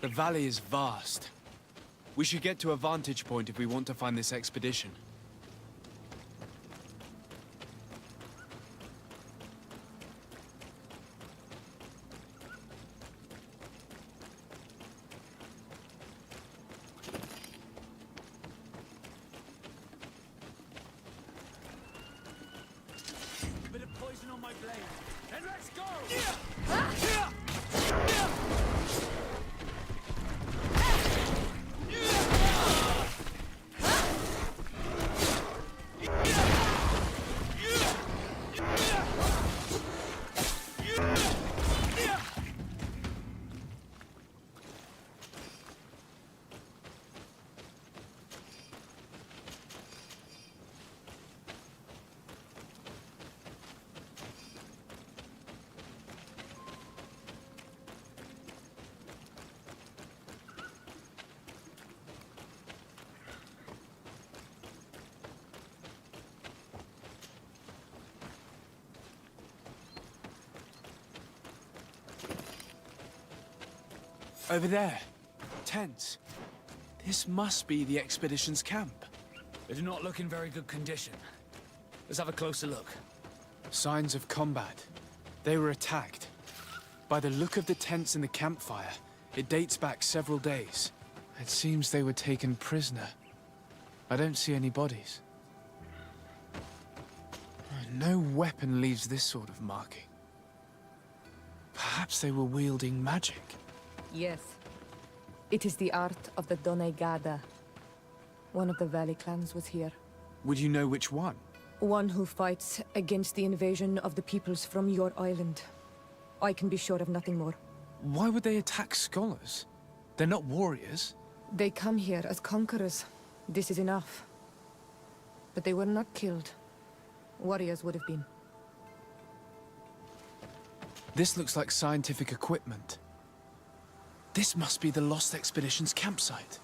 The valley is vast. We should get to a vantage point if we want to find this expedition. Bit of poison on my blade. Then let's go! Over there. Tents. This must be the expedition's camp. They do not look in very good condition. Let's have a closer look. Signs of combat. They were attacked. By the look of the tents and the campfire, it dates back several days. It seems they were taken prisoner. I don't see any bodies. No weapon leaves this sort of marking. Perhaps they were wielding magic. Yes. It is the art of the Donegada. One of the Valley clans was here. Would you know which one? One who fights against the invasion of the peoples from your island. I can be sure of nothing more. Why would they attack scholars? They're not warriors. They come here as conquerors. This is enough. But they were not killed. Warriors would have been. This looks like scientific equipment. This must be the Lost Expedition's campsite.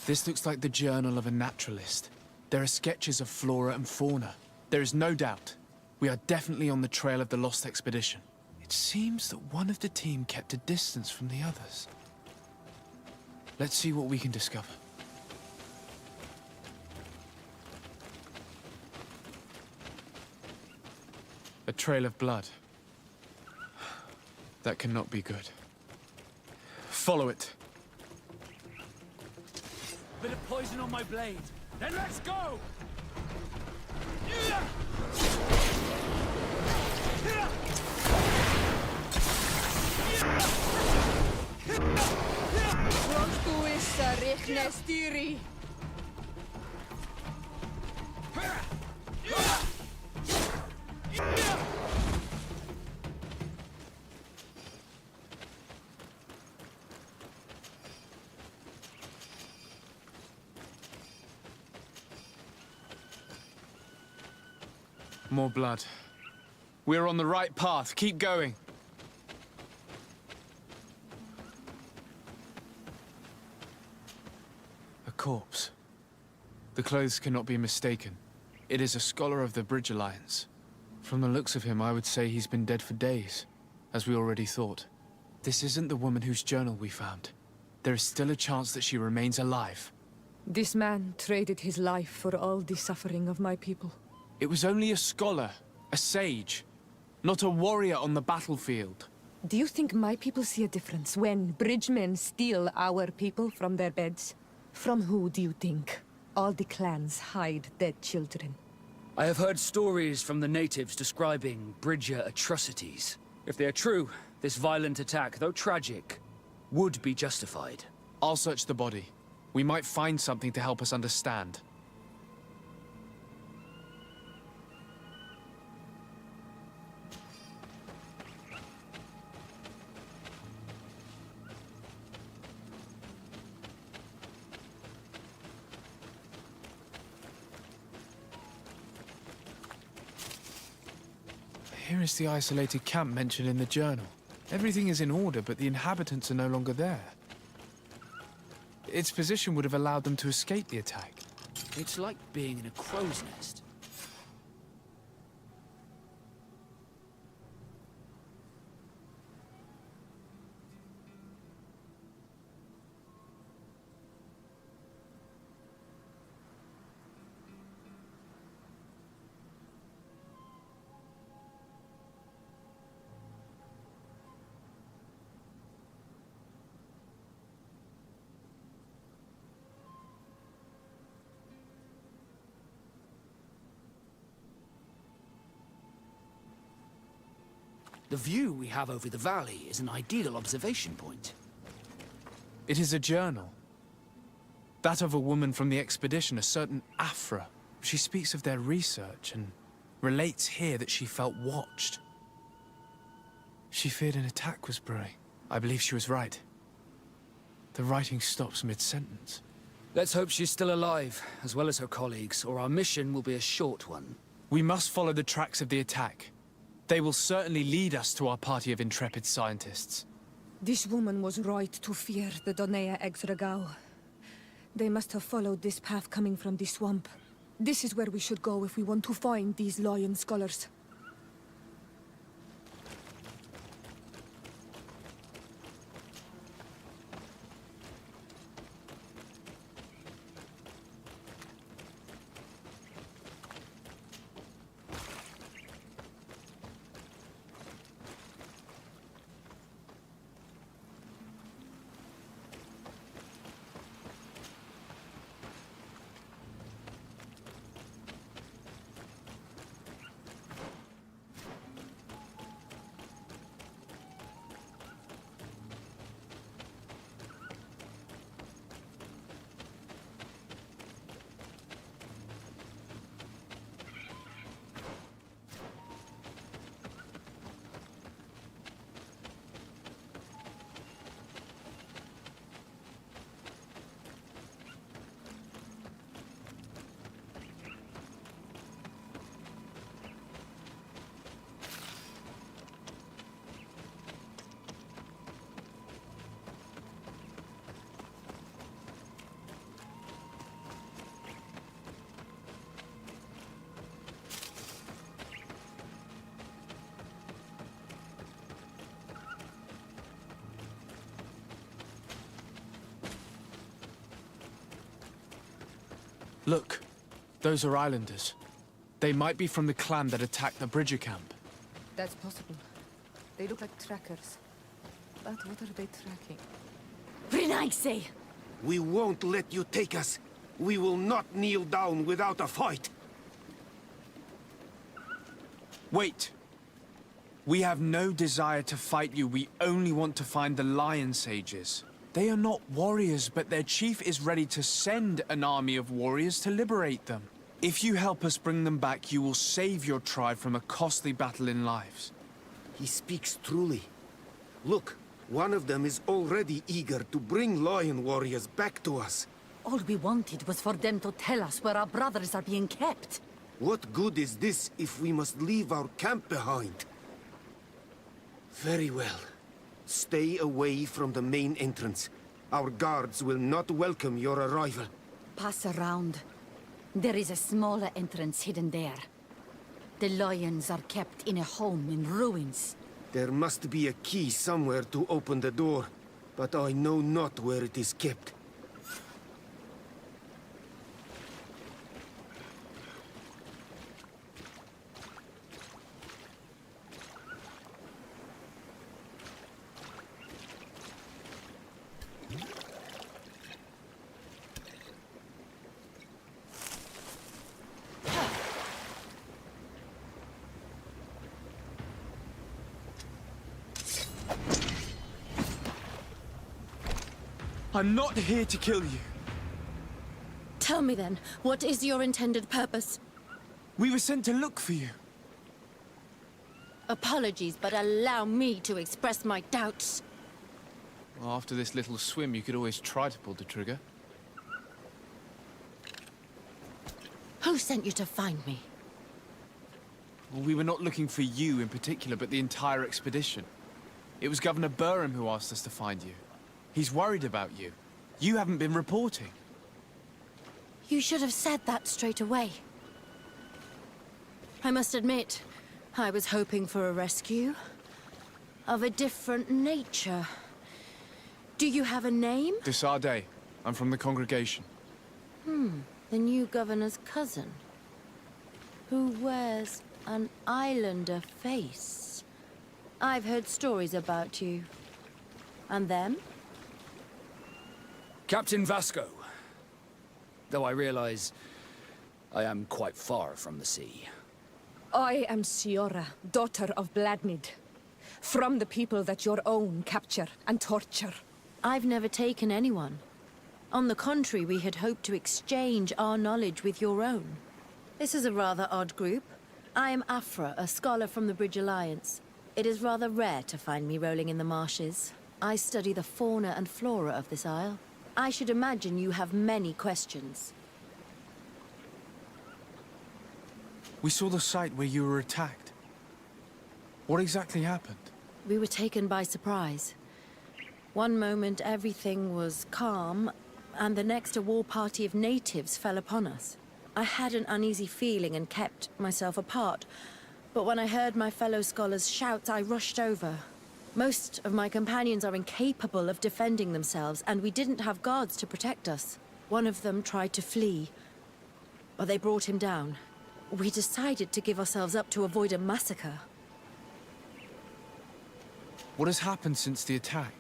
This looks like the journal of a naturalist. There are sketches of flora and fauna. There is no doubt. We are definitely on the trail of the Lost Expedition. It seems that one of the team kept a distance from the others. Let's see what we can discover. A trail of blood. That cannot be good. Follow it. Bit of poison on my blade. Then let's go! More blood. We're on the right path. Keep going. A corpse. The clothes cannot be mistaken. It is a scholar of the Bridge Alliance. From the looks of him, I would say he's been dead for days, as we already thought. This isn't the woman whose journal we found. There is still a chance that she remains alive. This man traded his life for all the suffering of my people. It was only a scholar, a sage, not a warrior on the battlefield. Do you think my people see a difference when bridgemen steal our people from their beds? From who do you think all the clans hide dead children? I have heard stories from the natives describing Bridger atrocities. If they are true, this violent attack, though tragic, would be justified. I'll search the body. We might find something to help us understand. Here is the isolated camp mentioned in the journal. Everything is in order, but the inhabitants are no longer there. Its position would have allowed them to escape the attack. It's like being in a crow's nest. The view we have over the valley is an ideal observation point. It is a journal. That of a woman from the expedition, a certain Afra. She speaks of their research and relates here that she felt watched. She feared an attack was brewing. I believe she was right. The writing stops mid-sentence. Let's hope she's still alive, as well as her colleagues, or our mission will be a short one. We must follow the tracks of the attack. They will certainly lead us to our party of intrepid scientists. This woman was right to fear the Donea Exregao. They must have followed this path coming from the swamp. This is where we should go if we want to find these lion scholars. Look, those are islanders. They might be from the clan that attacked the Bridger camp. That's possible. They look like trackers. But what are they tracking? Renaise! We won't let you take us. We will not kneel down without a fight. Wait! We have no desire to fight you. We only want to find the Lion Sages. They are not warriors, but their chief is ready to send an army of warriors to liberate them. If you help us bring them back, you will save your tribe from a costly battle in lives. He speaks truly. Look, one of them is already eager to bring lion warriors back to us. All we wanted was for them to tell us where our brothers are being kept. What good is this if we must leave our camp behind? Very well. Stay away from the main entrance. Our guards will not welcome your arrival. Pass around. There is a smaller entrance hidden there. The lions are kept in a home in ruins. There must be a key somewhere to open the door, but I know not where it is kept. I'm not here to kill you. Tell me then, what is your intended purpose? We were sent to look for you. Apologies, but allow me to express my doubts. Well, after this little swim, you could always try to pull the trigger. Who sent you to find me? Well, we were not looking for you in particular, but the entire expedition. It was Governor Burham who asked us to find you. He's worried about you. You haven't been reporting. You should have said that straight away. I must admit, I was hoping for a rescue. Of a different nature. Do you have a name? Desarde. I'm from the congregation. The new governor's cousin. Who wears an islander face. I've heard stories about you. And them? Captain Vasco. Though I realize I am quite far from the sea. I am Siora, daughter of Bladnid. From the people that your own capture and torture. I've never taken anyone. On the contrary, we had hoped to exchange our knowledge with your own. This is a rather odd group. I am Afra, a scholar from the Bridge Alliance. It is rather rare to find me rolling in the marshes. I study the fauna and flora of this isle. I should imagine you have many questions. We saw the site where you were attacked. What exactly happened? We were taken by surprise. One moment everything was calm, and the next a war party of natives fell upon us. I had an uneasy feeling and kept myself apart, but when I heard my fellow scholars' shouts, I rushed over. Most of my companions are incapable of defending themselves, and we didn't have guards to protect us. One of them tried to flee, but they brought him down. We decided to give ourselves up to avoid a massacre. What has happened since the attack?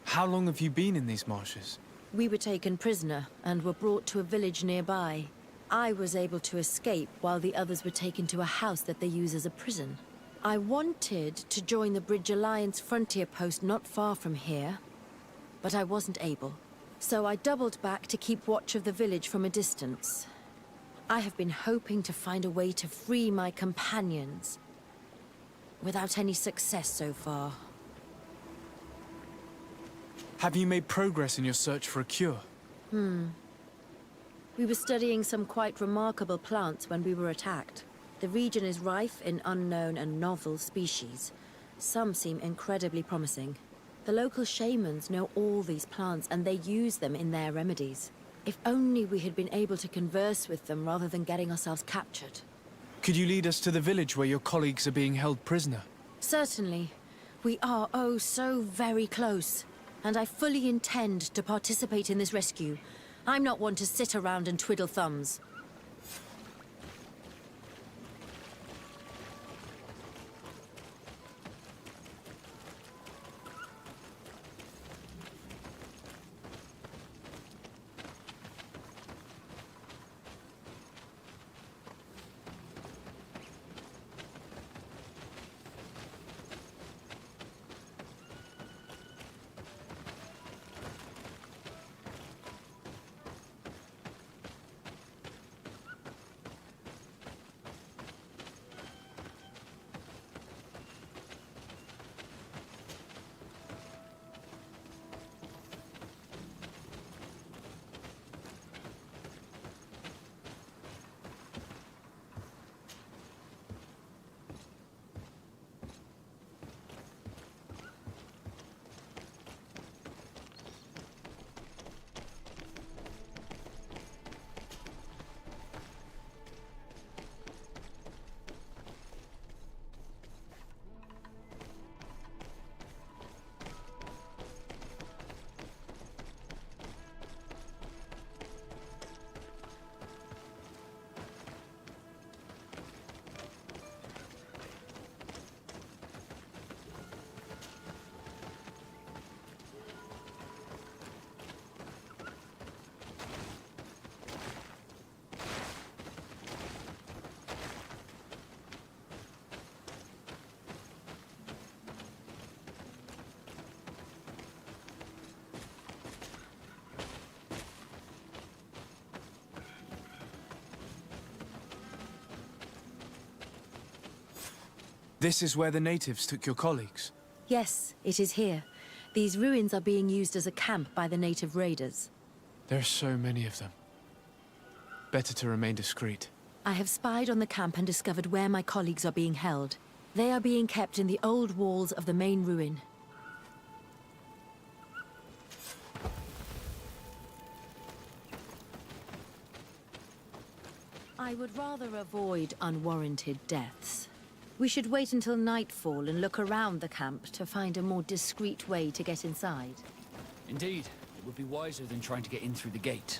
How long have you been in these marshes? We were taken prisoner and were brought to a village nearby. I was able to escape while the others were taken to a house that they use as a prison. I wanted to join the Bridge Alliance frontier post not far from here, but I wasn't able. So I doubled back to keep watch of the village from a distance. I have been hoping to find a way to free my companions, without any success so far. Have you made progress in your search for a cure? We were studying some quite remarkable plants when we were attacked. The region is rife in unknown and novel species. Some seem incredibly promising. The local shamans know all these plants and they use them in their remedies. If only we had been able to converse with them rather than getting ourselves captured. Could you lead us to the village where your colleagues are being held prisoner? Certainly. We are oh so very close. And I fully intend to participate in this rescue. I'm not one to sit around and twiddle thumbs. This is where the natives took your colleagues. Yes, it is here. These ruins are being used as a camp by the native raiders. There are so many of them. Better to remain discreet. I have spied on the camp and discovered where my colleagues are being held. They are being kept in the old walls of the main ruin. I would rather avoid unwarranted deaths. We should wait until nightfall and look around the camp to find a more discreet way to get inside. Indeed, it would be wiser than trying to get in through the gate.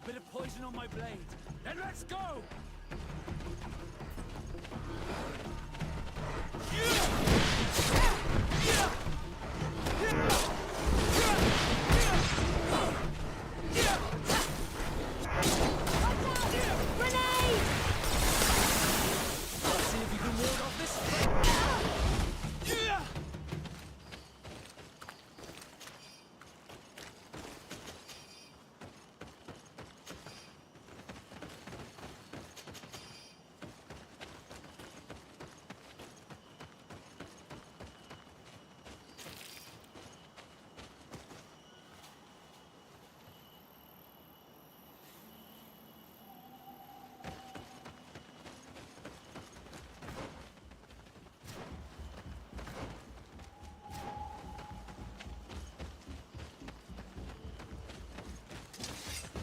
Bit of poison on my blade. Then let's go! See if you can ward off this.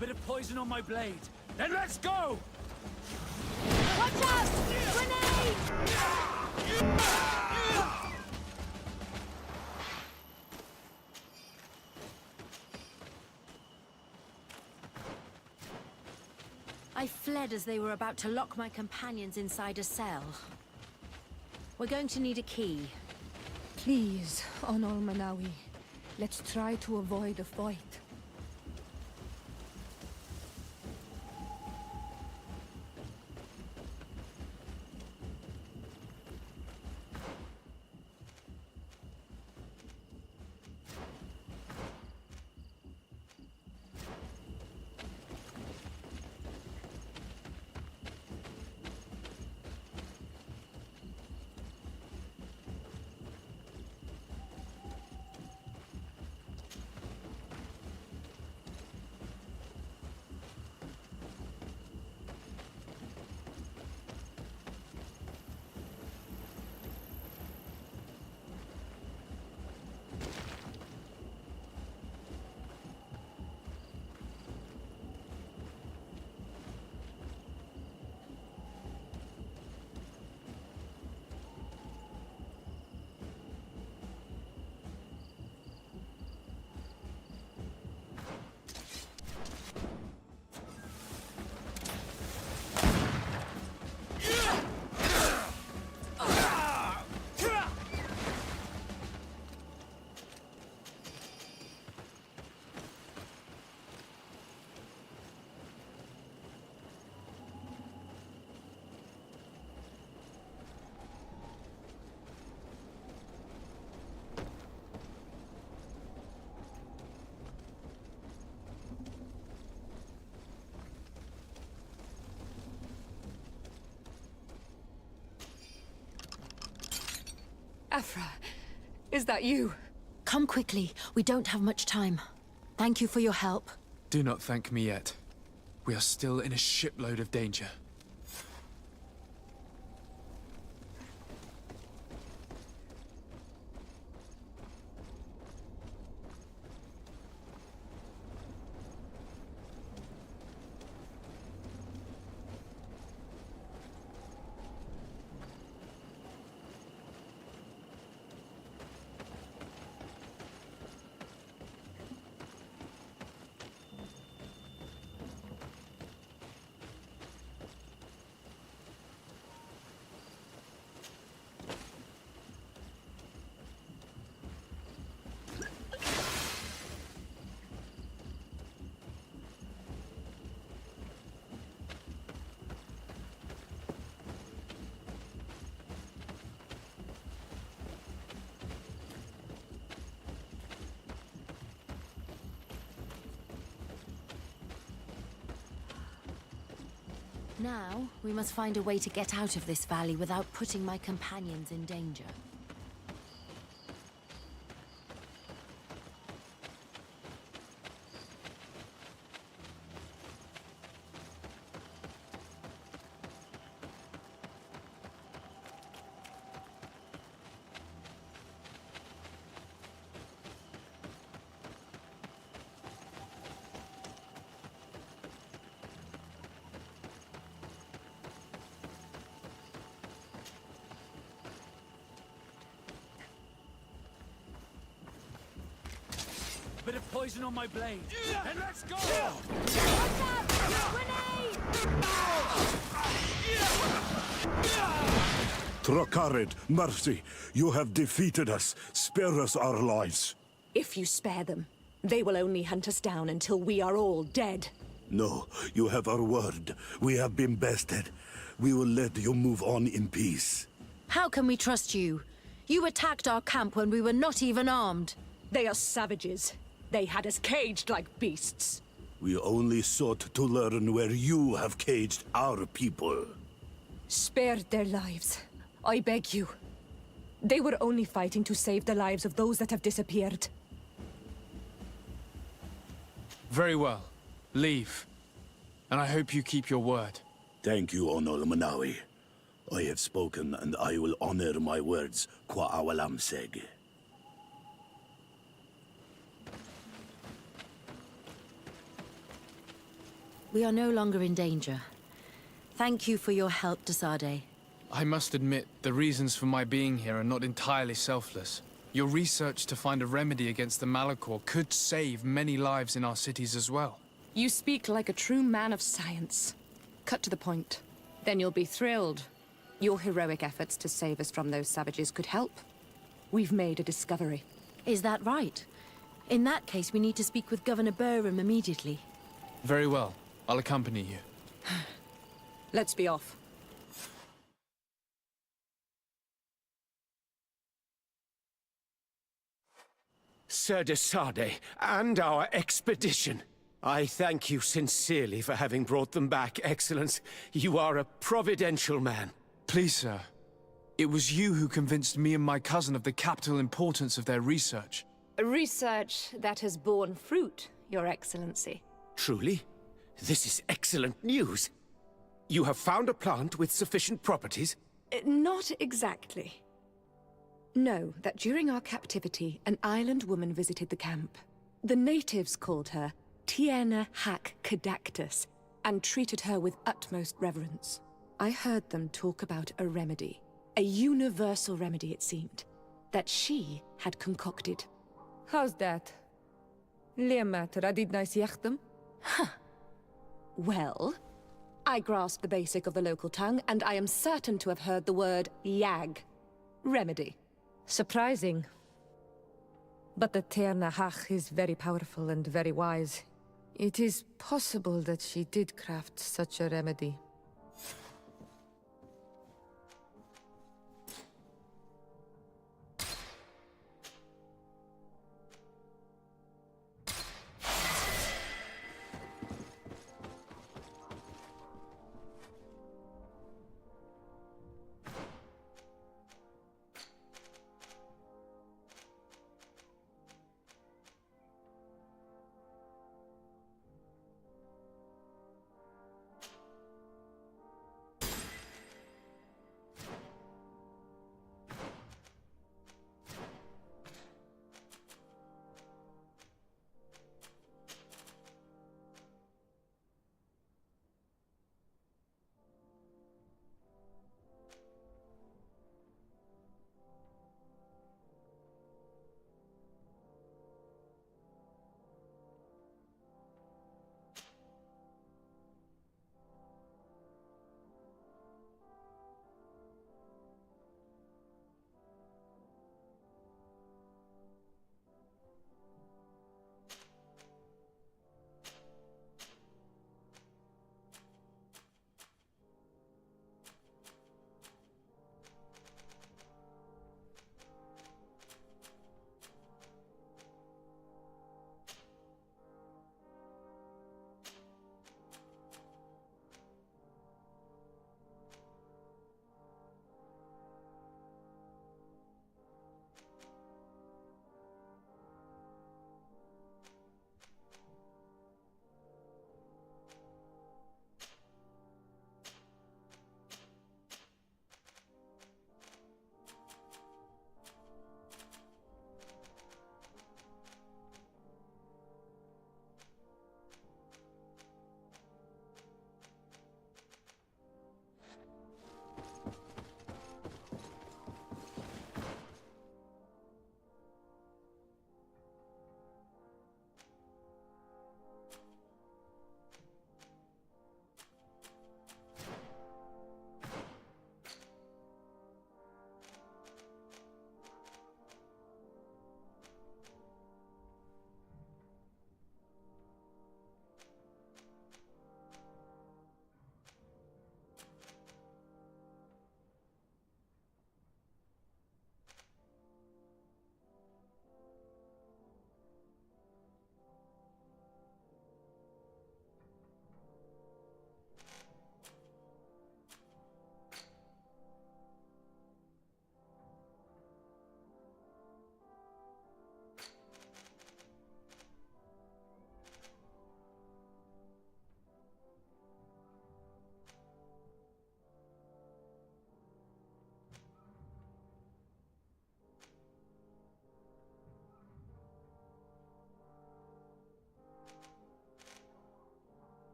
Bit of poison on my blade. Then let's go! Watch out! Grenade! I fled as they were about to lock my companions inside a cell. We're going to need a key. Please, Honor Manawi. Let's try to avoid a fight. Afra, is that you? Come quickly. We don't have much time. Thank you for your help. Do not thank me yet. We are still in a shipload of danger. Now, we must find a way to get out of this valley without putting my companions in danger. Bit of poison on my blade. And let's go! Trakarid, mercy, you have defeated us. Spare us our lives. If you spare them, they will only hunt us down until we are all dead. No, you have our word. We have been bested. We will let you move on in peace. How can we trust you? You attacked our camp when we were not even armed. They are savages. They had us caged like beasts. We only sought to learn where you have caged our people. Spare their lives. I beg you. They were only fighting to save the lives of those that have disappeared. Very well. Leave. And I hope you keep your word. Thank you, Onol Manawi. I have spoken, and I will honor my words, Kwa awalam seg. We are no longer in danger. Thank you for your help, Desade. I must admit, the reasons for my being here are not entirely selfless. Your research to find a remedy against the Malachor could save many lives in our cities as well. You speak like a true man of science. Cut to the point. Then you'll be thrilled. Your heroic efforts to save us from those savages could help. We've made a discovery. Is that right? In that case, we need to speak with Governor Burham immediately. Very well. I'll accompany you. Let's be off. Sir Desade, and our expedition. I thank you sincerely for having brought them back, Excellence. You are a providential man. Please, sir. It was you who convinced me and my cousin of the capital importance of their research. Research that has borne fruit, Your Excellency. Truly? This is excellent news. You have found a plant with sufficient properties? Not exactly. Know that during our captivity, an island woman visited the camp. The natives called her Tiena Hac Cadactus and treated her with utmost reverence. I heard them talk about a remedy, a universal remedy it seemed, that she had concocted. How's that? Leamat radidnais yachtem? Huh. Well, I grasp the basic of the local tongue, and I am certain to have heard the word yag. Remedy. Surprising. But the Terna Hach is very powerful and very wise. It is possible that she did craft such a remedy.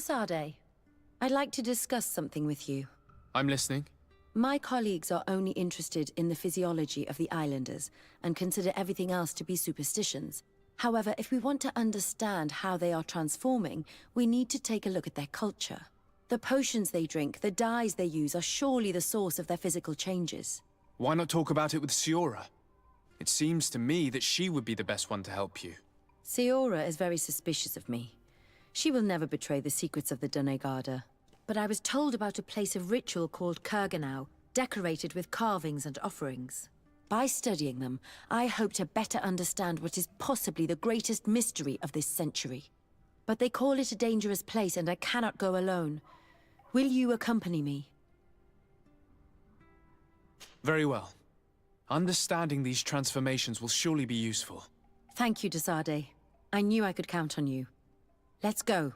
Desade, I'd like to discuss something with you. I'm listening. My colleagues are only interested in the physiology of the islanders and consider everything else to be superstitions. However, if we want to understand how they are transforming, we need to take a look at their culture. The potions they drink, the dyes they use are surely the source of their physical changes. Why not talk about it with Siora? It seems to me that she would be the best one to help you. Siora is very suspicious of me. She will never betray the secrets of the Doneigada. But I was told about a place of ritual called Kurganau, decorated with carvings and offerings. By studying them, I hope to better understand what is possibly the greatest mystery of this century. But they call it a dangerous place and I cannot go alone. Will you accompany me? Very well. Understanding these transformations will surely be useful. Thank you, Desade. I knew I could count on you. Let's go.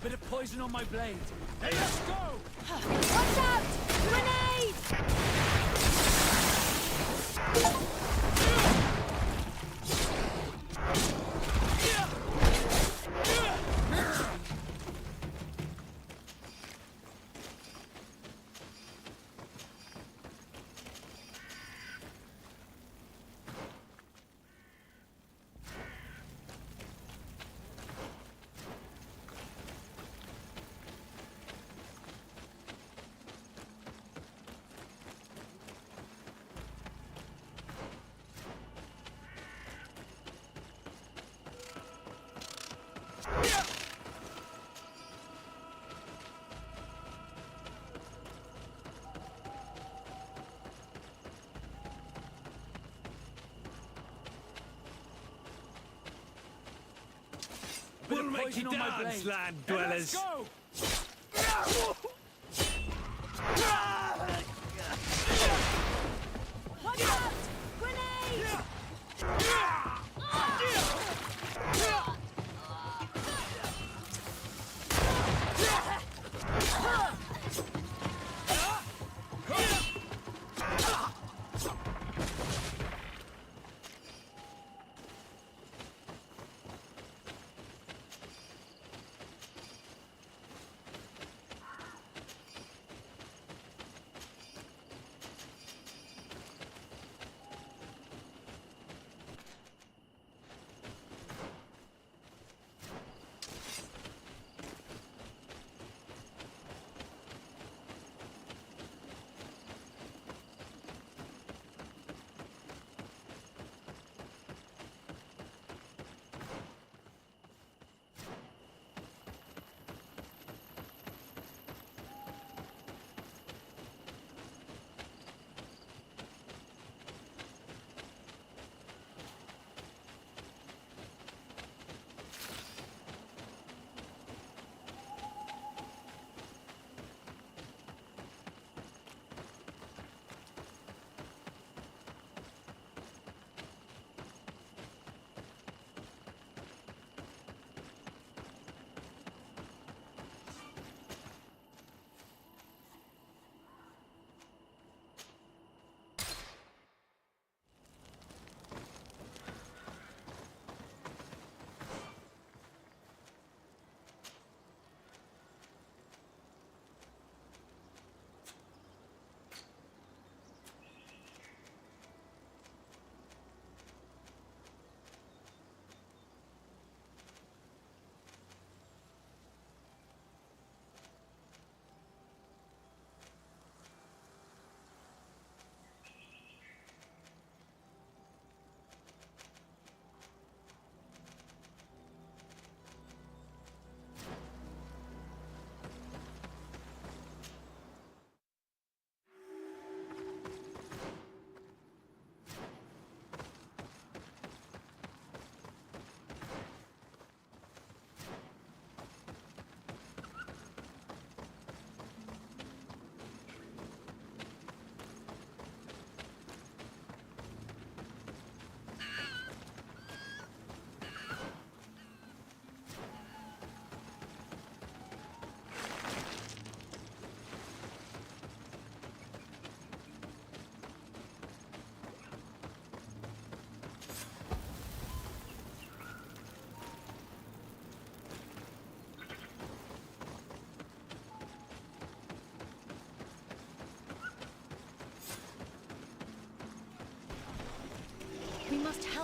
Bit of poison on my blade. Hey, let's go! Watch out! Grenade! We'll make you dance, land dwellers. Hey, let's go! Watch out! Grenade!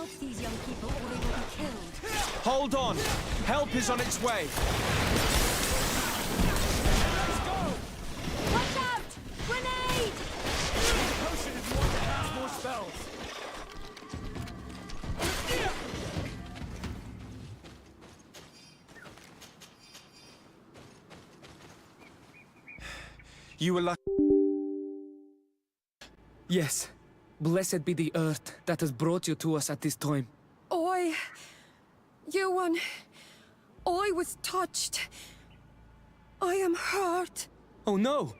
Help these young people or they will be killed. Hold on! Help is on its way! Watch out! Grenade! Potion if you want to cast more spells. You were lucky. Yes. Blessed be the earth that has brought you to us at this time. Ewan, I was touched. I am hurt. Oh no!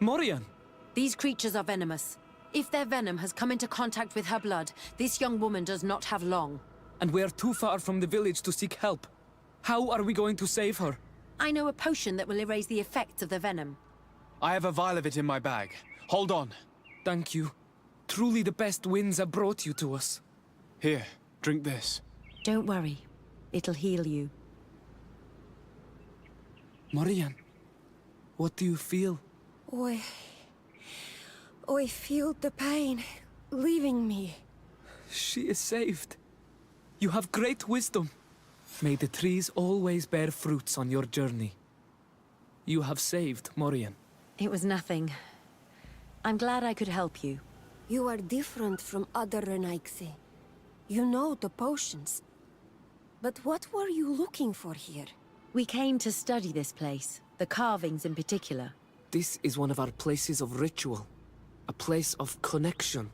Morian! These creatures are venomous. If their venom has come into contact with her blood, this young woman does not have long. And we are too far from the village to seek help. How are we going to save her? I know a potion that will erase the effects of the venom. I have a vial of it in my bag. Hold on. Thank you. Truly the best winds have brought you to us. Here, drink this. Don't worry. It'll heal you. Morian, what do you feel? I feel the pain leaving me. She is saved. You have great wisdom. May the trees always bear fruits on your journey. You have saved Morian. It was nothing. I'm glad I could help you. You are different from other Renaigse. You know the potions. But what were you looking for here? We came to study this place, the carvings in particular. This is one of our places of ritual. A place of connection.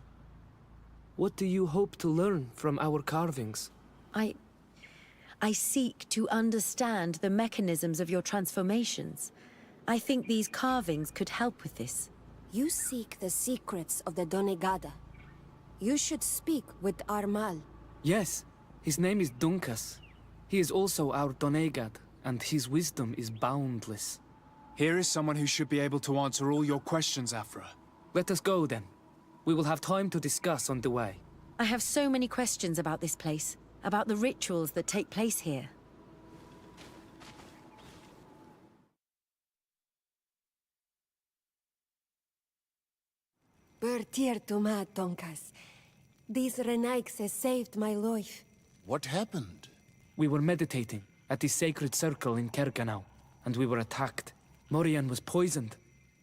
What do you hope to learn from our carvings? I seek to understand the mechanisms of your transformations. I think these carvings could help with this. You seek the secrets of the Donegada. You should speak with Armal. Yes, his name is Dunkas. He is also our Donegad, and his wisdom is boundless. Here is someone who should be able to answer all your questions, Afra. Let us go then. We will have time to discuss on the way. I have so many questions about this place, about the rituals that take place here. Bertir Tuma, Donkas. These Renaigse saved my life. What happened? We were meditating at the sacred circle in Kerganau, and we were attacked. Morian was poisoned,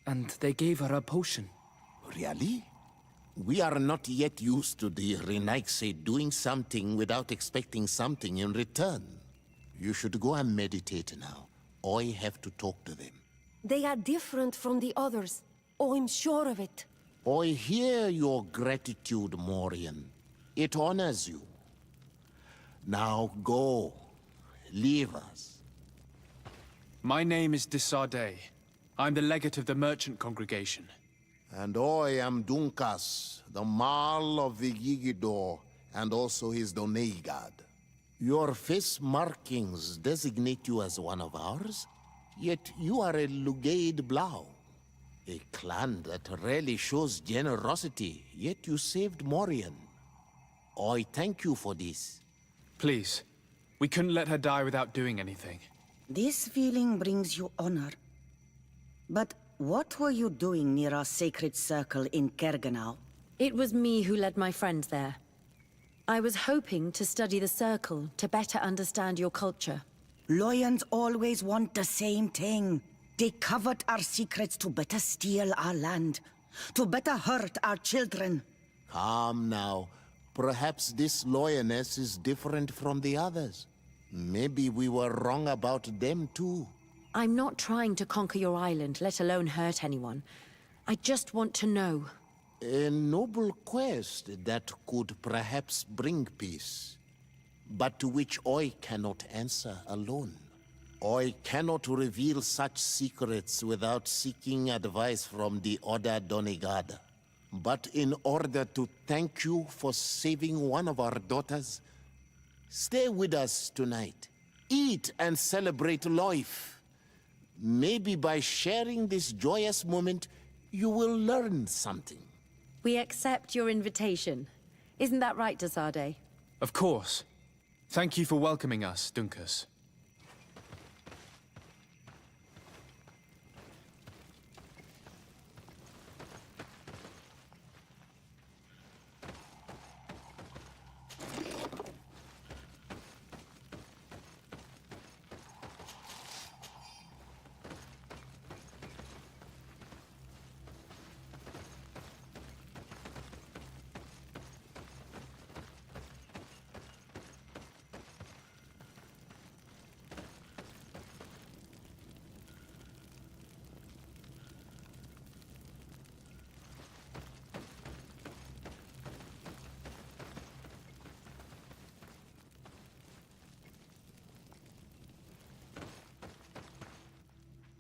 and they gave her a potion. Really? We are not yet used to the Renaigse doing something without expecting something in return. You should go and meditate now. I have to talk to them. They are different from the others. Oh, I'm sure of it. I hear your gratitude, Morian. It honors you. Now go. Leave us. My name is Desardet. I'm the legate of the merchant congregation. And I am Dunkas, the Marl of the Yigidor, and also his Donegad. Your face markings designate you as one of ours, yet you are a Lugaid Blau. A clan that rarely shows generosity, yet you saved Morian. I thank you for this. Please, we couldn't let her die without doing anything. This feeling brings you honor. But what were you doing near our sacred circle in Kerganau? It was me who led my friends there. I was hoping to study the circle to better understand your culture. Lions always want the same thing. They covet our secrets to better steal our land, to better hurt our children. Calm now. Perhaps this lioness is different from the others. Maybe we were wrong about them too. I'm not trying to conquer your island, let alone hurt anyone. I just want to know. A noble quest that could perhaps bring peace, but to which I cannot answer alone. I cannot reveal such secrets without seeking advice from the Order Donegada. But in order to thank you for saving one of our daughters, stay with us tonight. Eat and celebrate life. Maybe by sharing this joyous moment, you will learn something. We accept your invitation. Isn't that right, Desardet? Of course. Thank you for welcoming us, Dunkas.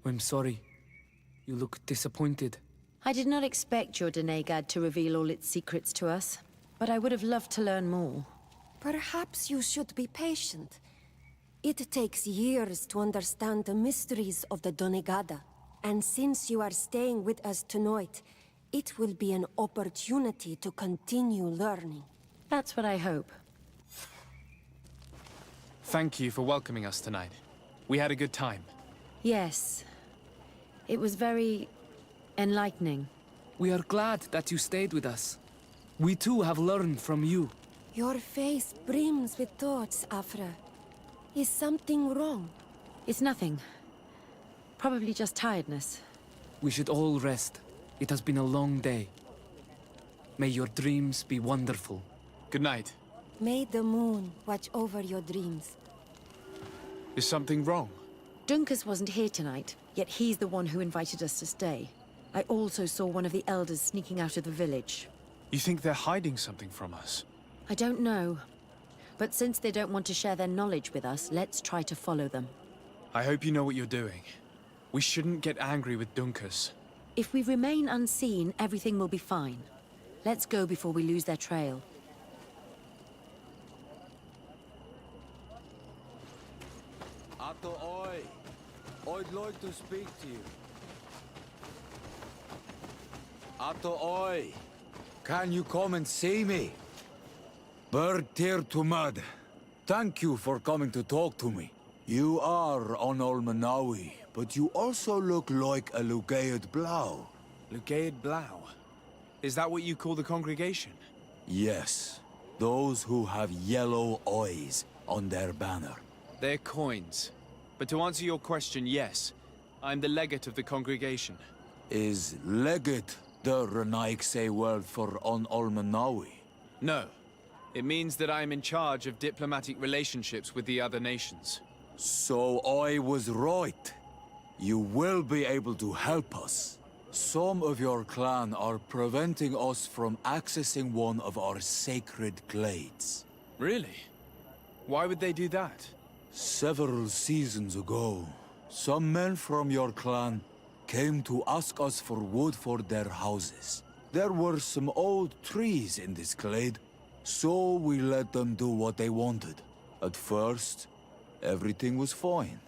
I'm sorry. You look disappointed. I did not expect your Denegad to reveal all its secrets to us, but I would have loved to learn more. Perhaps you should be patient. It takes years to understand the mysteries of the Donegada. And since you are staying with us tonight, it will be an opportunity to continue learning. That's what I hope. Thank you for welcoming us tonight. We had a good time. Yes. It was very enlightening. We are glad that you stayed with us. We too have learned from you. Your face brims with thoughts, Afra. Is something wrong? It's nothing. Probably just tiredness. We should all rest. It has been a long day. May your dreams be wonderful. Good night. May the moon watch over your dreams. Is something wrong? Dunkus wasn't here tonight, yet he's the one who invited us to stay. I also saw one of the elders sneaking out of the village. You think they're hiding something from us? I don't know. But since they don't want to share their knowledge with us, let's try to follow them. I hope you know what you're doing. We shouldn't get angry with Dunkus. If we remain unseen, everything will be fine. Let's go before we lose their trail. Ato oi! I'd like to speak to you. Ato oi! Can you come and see me? Bird tear to mud. Thank you for coming to talk to me. You are on Olmanawi, but you also look like a Lugaid Blau. Lugaid Blau? Is that what you call the congregation? Yes, those who have yellow eyes on their banner. They're coins. But to answer your question, yes. I'm the legate of the congregation. Is legate the Renaikse word for on Olmanawi? No. It means that I am in charge of diplomatic relationships with the other nations. So I was right. You will be able to help us. Some of your clan are preventing us from accessing one of our sacred glades. Really? Why would they do that? Several seasons ago, some men from your clan came to ask us for wood for their houses. There were some old trees in this glade, so we let them do what they wanted. At first, everything was fine.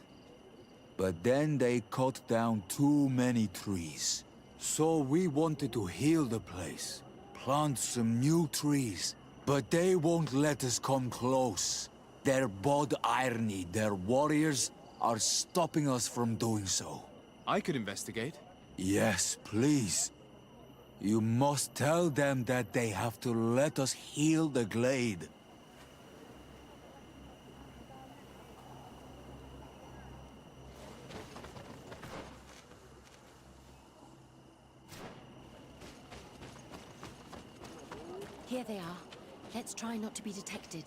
But then they cut down too many trees. So we wanted to heal the place, plant some new trees, but they won't let us come close. Their bod irony, their warriors, are stopping us from doing so. I could investigate. Yes, please. You must tell them that they have to let us heal the glade. Here they are. Let's try not to be detected.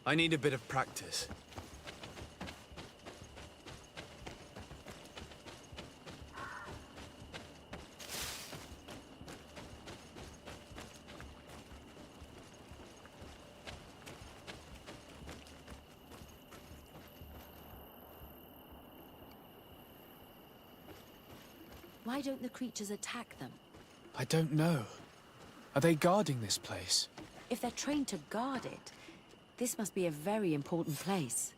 I need a bit of practice. Why don't the creatures attack them? I don't know. Are they guarding this place? If they're trained to guard it, this must be a very important place.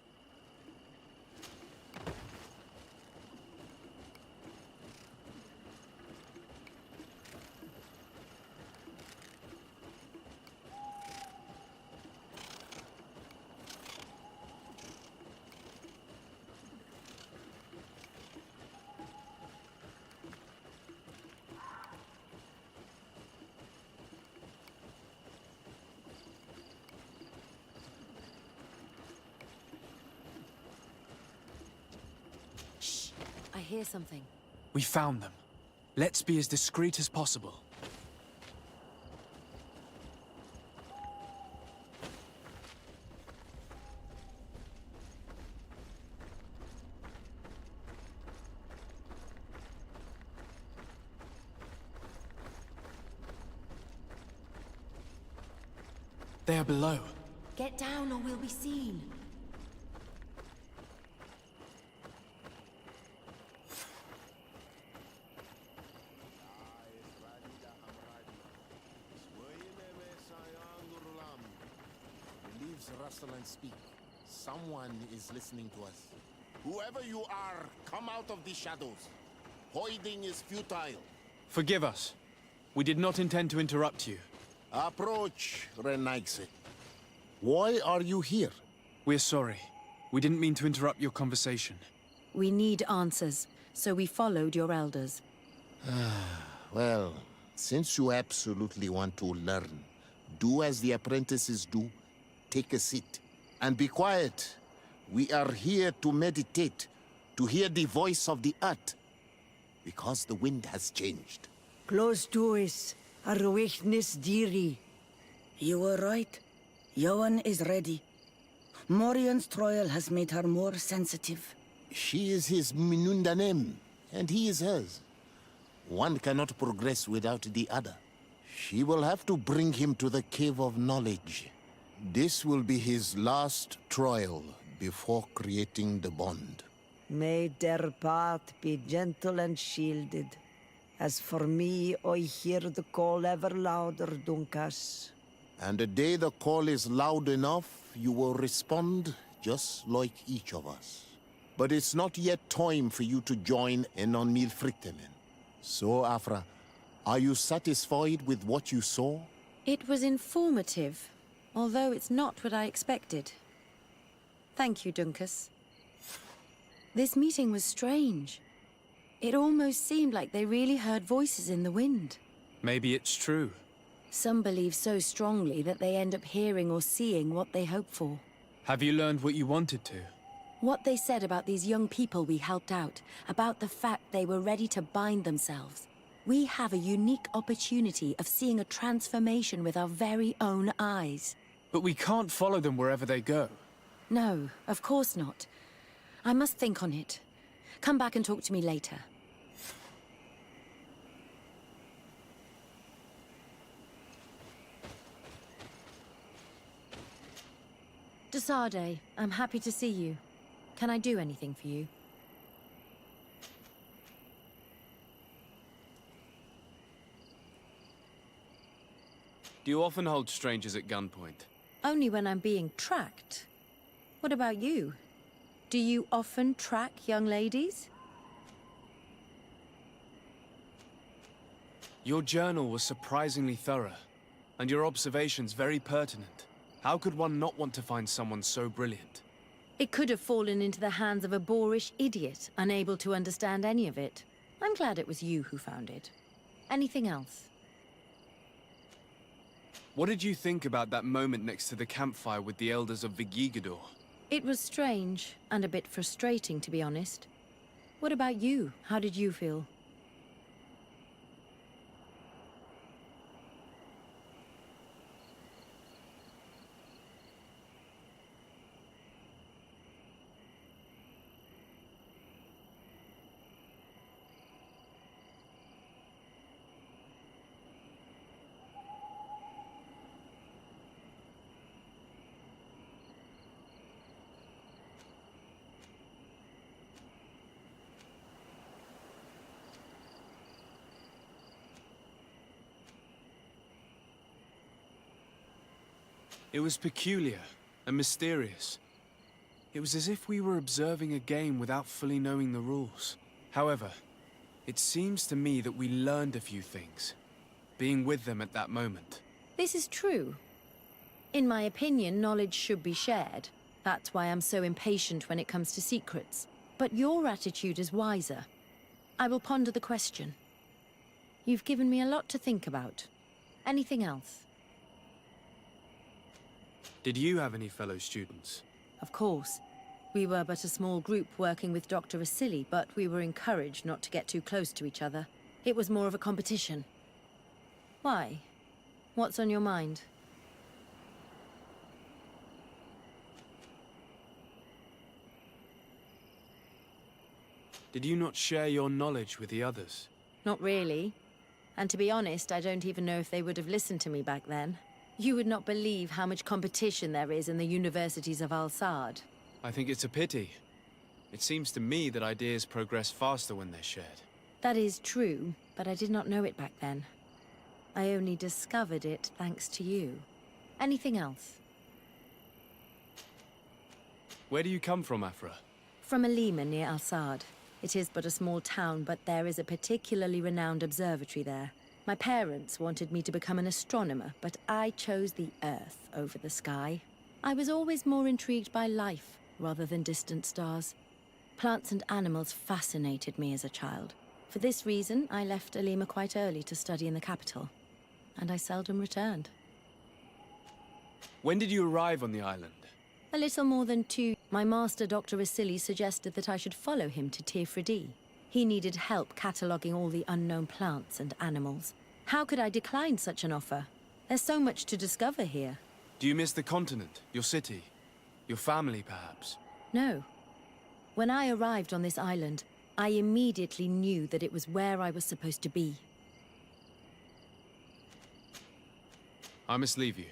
hear something. We found them. Let's be as discreet as possible. They are below. Get down or we'll be seen. The leaves rustle and speak. Someone is listening to us. Whoever you are, come out of the shadows. Hiding is futile. Forgive us. We did not intend to interrupt you. Approach, Renaigse. Why are you here? We're sorry. We didn't mean to interrupt your conversation. We need answers, so we followed your elders. Well, since you absolutely want to learn, do as the apprentices do. Take a seat. And be quiet. We are here to meditate, to hear the voice of the earth. Because the wind has changed. Close to us, Arwechnis Diri. You were right. Johan is ready. Morian's trial has made her more sensitive. She is his Minundanem, and he is hers. One cannot progress without the other. She will have to bring him to the Cave of Knowledge. This will be his last trial before creating the bond. May their path be gentle and shielded. As for me, I hear the call ever louder, Dunkas. And the day the call is loud enough, you will respond just like each of us. But it's not yet time for you to join in on Milfrichtemen. So, Afra, are you satisfied with what you saw? It was informative, although it's not what I expected. Thank you, Dunkas. This meeting was strange. It almost seemed like they really heard voices in the wind. Maybe it's true. Some believe so strongly that they end up hearing or seeing what they hope for. Have you learned what you wanted to? What they said about these young people we helped out, about the fact they were ready to bind themselves. We have a unique opportunity of seeing a transformation with our very own eyes. But we can't follow them wherever they go. No, of course not. I must think on it. Come back and talk to me later. Desade, I'm happy to see you. Can I do anything for you? Do you often hold strangers at gunpoint? Only when I'm being tracked. What about you? Do you often track young ladies? Your journal was surprisingly thorough, and your observations very pertinent. How could one not want to find someone so brilliant? It could have fallen into the hands of a boorish idiot, unable to understand any of it. I'm glad it was you who found it. Anything else? What did you think about that moment next to the campfire with the elders of Vigigador? It was strange, and a bit frustrating, to be honest. What about you? How did you feel? It was peculiar and mysterious. It was as if we were observing a game without fully knowing the rules. However, it seems to me that we learned a few things, being with them at that moment. This is true. In my opinion, knowledge should be shared. That's why I'm so impatient when it comes to secrets. But your attitude is wiser. I will ponder the question. You've given me a lot to think about. Anything else? Did you have any fellow students? Of course. We were but a small group working with Dr. Vasily, but we were encouraged not to get too close to each other. It was more of a competition. Why? What's on your mind? Did you not share your knowledge with the others? Not really. And to be honest, I don't even know if they would have listened to me back then. You would not believe how much competition there is in the universities of Al-Sad. I think it's a pity. It seems to me that ideas progress faster when they're shared. That is true, but I did not know it back then. I only discovered it thanks to you. Anything else? Where do you come from, Afra? From Alima near Al-Sad. It is but a small town, but there is a particularly renowned observatory there. My parents wanted me to become an astronomer, but I chose the Earth over the sky. I was always more intrigued by life rather than distant stars. Plants and animals fascinated me as a child. For this reason, I left Alima quite early to study in the capital, and I seldom returned. When did you arrive on the island? A little more than 2. My master, Dr. Vasily, suggested that I should follow him to Tirfredi. He needed help cataloguing all the unknown plants and animals. How could I decline such an offer? There's so much to discover here. Do you miss the continent, your city, your family, perhaps? No. When I arrived on this island, I immediately knew that it was where I was supposed to be. I must leave you.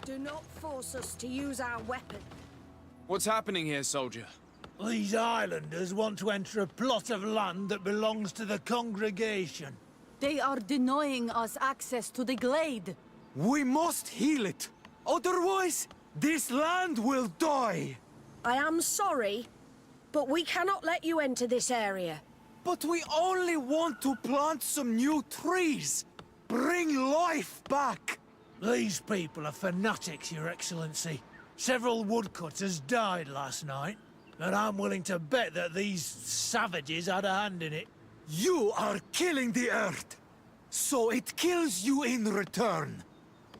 Do not force us to use our weapon. What's happening here, soldier? These islanders want to enter a plot of land that belongs to the congregation. They are denying us access to the glade. We must heal it. Otherwise, this land will die. I am sorry, but we cannot let you enter this area. But we only want to plant some new trees. Bring life back. These people are fanatics, Your Excellency. Several woodcutters died last night, and I'm willing to bet that these savages had a hand in it. You are killing the earth, so it kills you in return.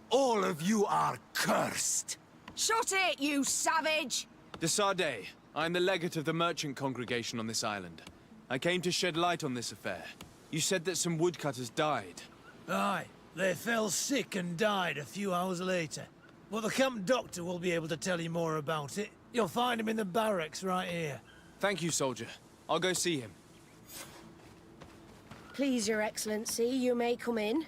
All of you are cursed. Shut it, you savage! De Sardet, I'm the legate of the merchant congregation on this island. I came to shed light on this affair. You said that some woodcutters died. Aye, they fell sick and died a few hours later. But the camp doctor will be able to tell you more about it. You'll find him in the barracks right here. Thank you, soldier. I'll go see him. Please, Your Excellency, you may come in.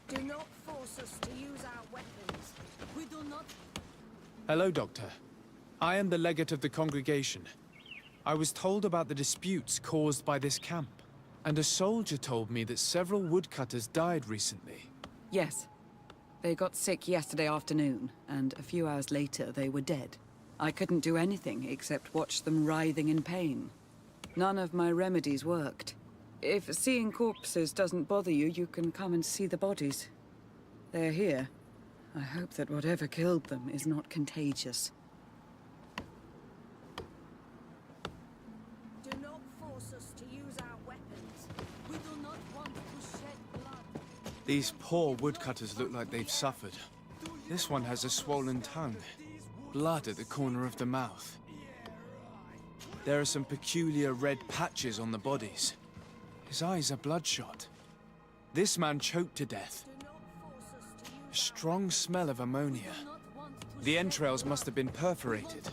Do not force us to use our weapons. We do not... Hello, Doctor. I am the legate of the congregation. I was told about the disputes caused by this camp, and a soldier told me that several woodcutters died recently. Yes. They got sick yesterday afternoon, and a few hours later they were dead. I couldn't do anything except watch them writhing in pain. None of my remedies worked. If seeing corpses doesn't bother you, you can come and see the bodies. They're here. I hope that whatever killed them is not contagious. Do not force us to use our weapons. We do not want to shed blood. These poor woodcutters look like they've suffered. This one has a swollen tongue, blood at the corner of the mouth. There are some peculiar red patches on the bodies. His eyes are bloodshot. This man choked to death. A strong smell of ammonia. The entrails must have been perforated.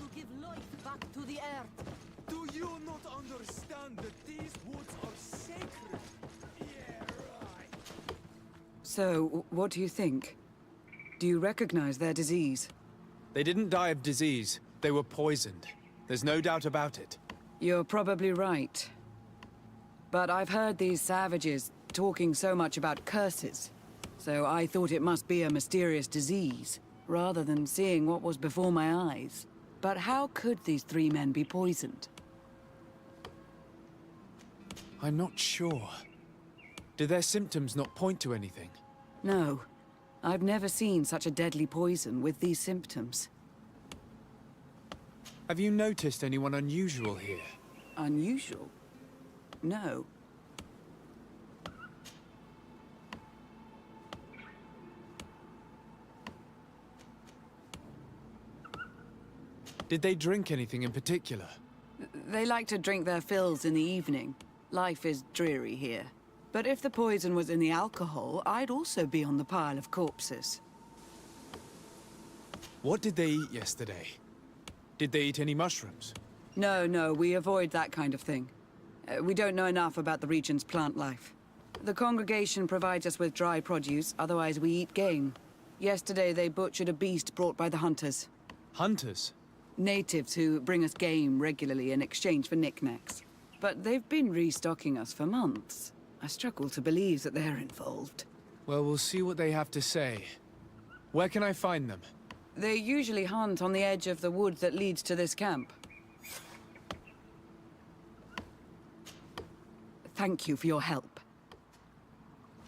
Do you not understand that these woods are sacred? Yeah, right. So, what do you think? Do you recognize their disease? They didn't die of disease. They were poisoned. There's no doubt about it. You're probably right. But I've heard these savages talking so much about curses, so I thought it must be a mysterious disease, rather than seeing what was before my eyes. But how could these three men be poisoned? I'm not sure. Do their symptoms not point to anything? No. I've never seen such a deadly poison with these symptoms. Have you noticed anyone unusual here? Unusual? No. Did they drink anything in particular? They like to drink their fills in the evening. Life is dreary here. But if the poison was in the alcohol, I'd also be on the pile of corpses. What did they eat yesterday? Did they eat any mushrooms? No, we avoid that kind of thing. We don't know enough about the region's plant life. The congregation provides us with dry produce, otherwise we eat game. Yesterday they butchered a beast brought by the hunters. Hunters? Natives who bring us game regularly in exchange for knickknacks. But they've been restocking us for months. I struggle to believe that they're involved. Well, we'll see what they have to say. Where can I find them? They usually hunt on the edge of the wood that leads to this camp. Thank you for your help.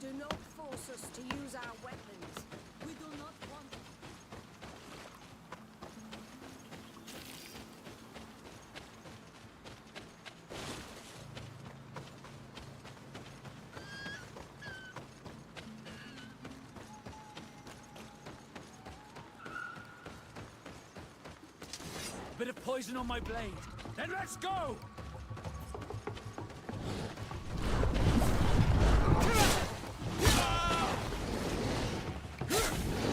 Do not force us to use our weapons. We do not want... Bit of poison on my blade. Then let's go!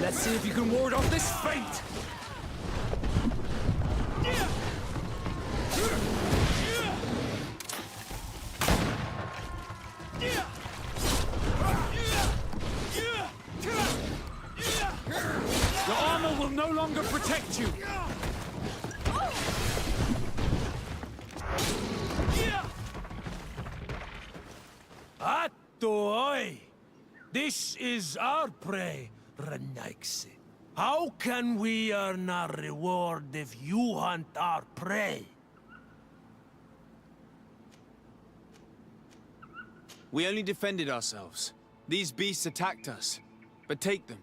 Let's see if you can ward off this fate! will no longer protect you! Atoi! This is our prey, Renaiksi. How can we earn our reward if you hunt our prey? We only defended ourselves. These beasts attacked us. But take them.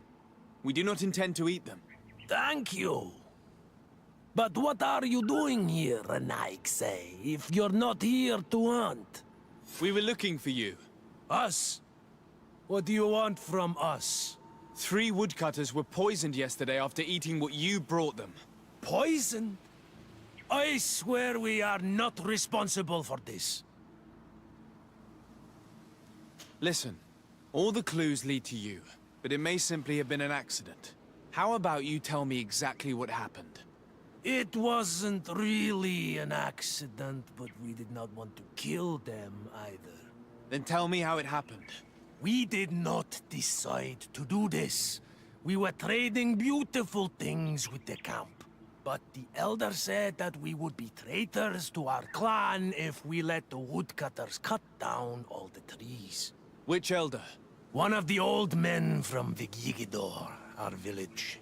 We do not intend to eat them. Thank you. But what are you doing here, Renaiksi, if you're not here to hunt? We were looking for you. Us? What do you want from us? 3 woodcutters were poisoned yesterday after eating what you brought them. Poison? I swear we are not responsible for this. Listen, all the clues lead to you, but it may simply have been an accident. How about you tell me exactly what happened? It wasn't really an accident, but we did not want to kill them either. Then tell me how it happened. We did not decide to do this. We were trading beautiful things with the camp. But the elder said that we would be traitors to our clan if we let the woodcutters cut down all the trees. Which elder? One of the old men from Vigigidor, our village.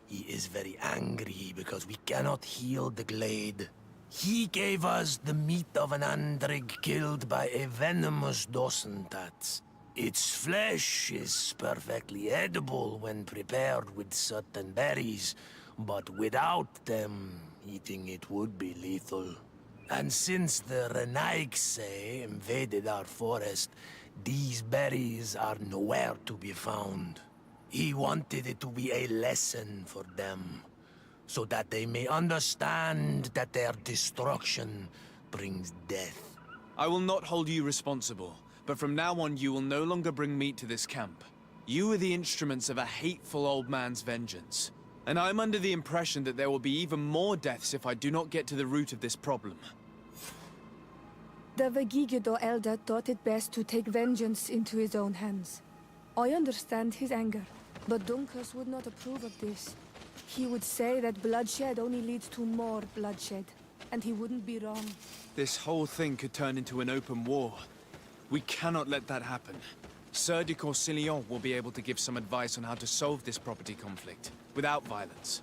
He is very angry because we cannot heal the glade. He gave us the meat of an andrig killed by a venomous dosentats. Its flesh is perfectly edible when prepared with certain berries, but without them, eating it would be lethal. And since the Renaigse invaded our forest, these berries are nowhere to be found. He wanted it to be a lesson for them, so that they may understand that their destruction brings death. I will not hold you responsible, but from now on you will no longer bring meat to this camp. You are the instruments of a hateful old man's vengeance. And I'm under the impression that there will be even more deaths if I do not get to the root of this problem. The Vegigido elder thought it best to take vengeance into his own hands. I understand his anger, but Dunkus would not approve of this. He would say that bloodshed only leads to more bloodshed, and he wouldn't be wrong. This whole thing could turn into an open war. We cannot let that happen. Sir de Corsillon will be able to give some advice on how to solve this property conflict, without violence.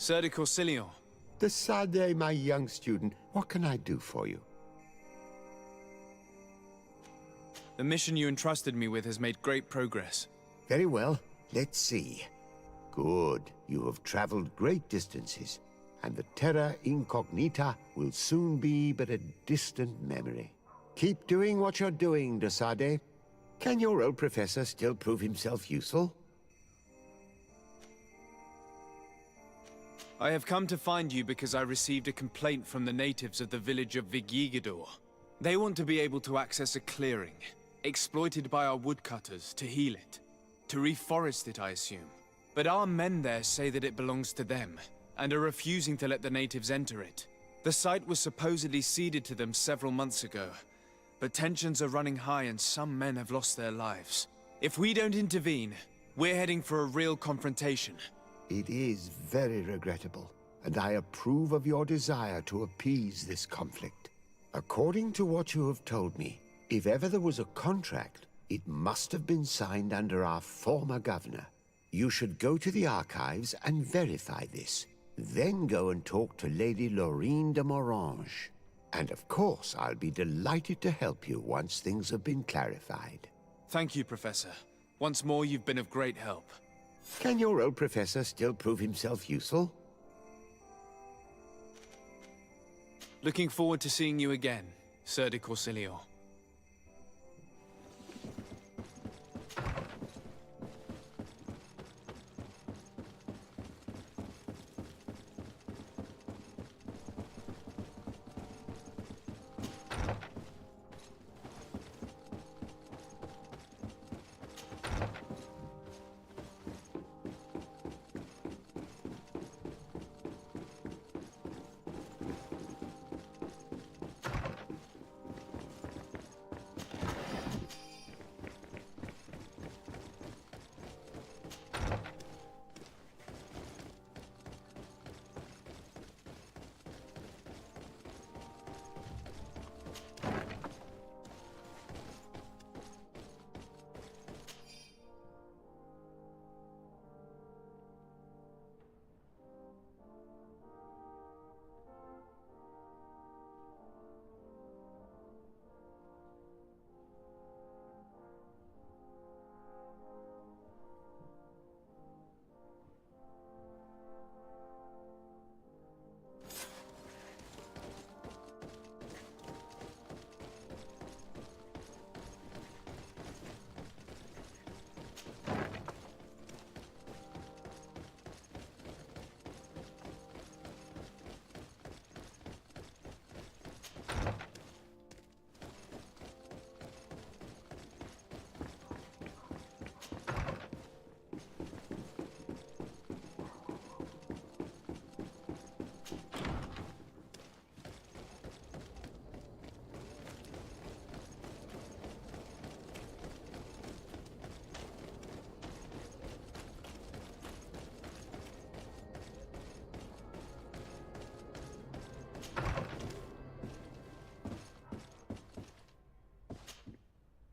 Sir de Corsillon. Desade, my young student, what can I do for you? The mission you entrusted me with has made great progress. Very well. Let's see. Good. You have traveled great distances, and the Terra Incognita will soon be but a distant memory. Keep doing what you're doing, Desade. Can your old professor still prove himself useful? I have come to find you because I received a complaint from the natives of the village of Vigigidor. They want to be able to access a clearing, exploited by our woodcutters, to heal it. To reforest it, I assume. But our men there say that it belongs to them, and are refusing to let the natives enter it. The site was supposedly ceded to them several months ago, but tensions are running high and some men have lost their lives. If we don't intervene, we're heading for a real confrontation. It is very regrettable, and I approve of your desire to appease this conflict. According to what you have told me, if ever there was a contract, it must have been signed under our former governor. You should go to the archives and verify this. Then go and talk to Lady Laurine de Morange. And of course, I'll be delighted to help you once things have been clarified. Thank you, Professor. Once more, you've been of great help. Can your old professor still prove himself useful? Looking forward to seeing you again, Sir de Corsilior.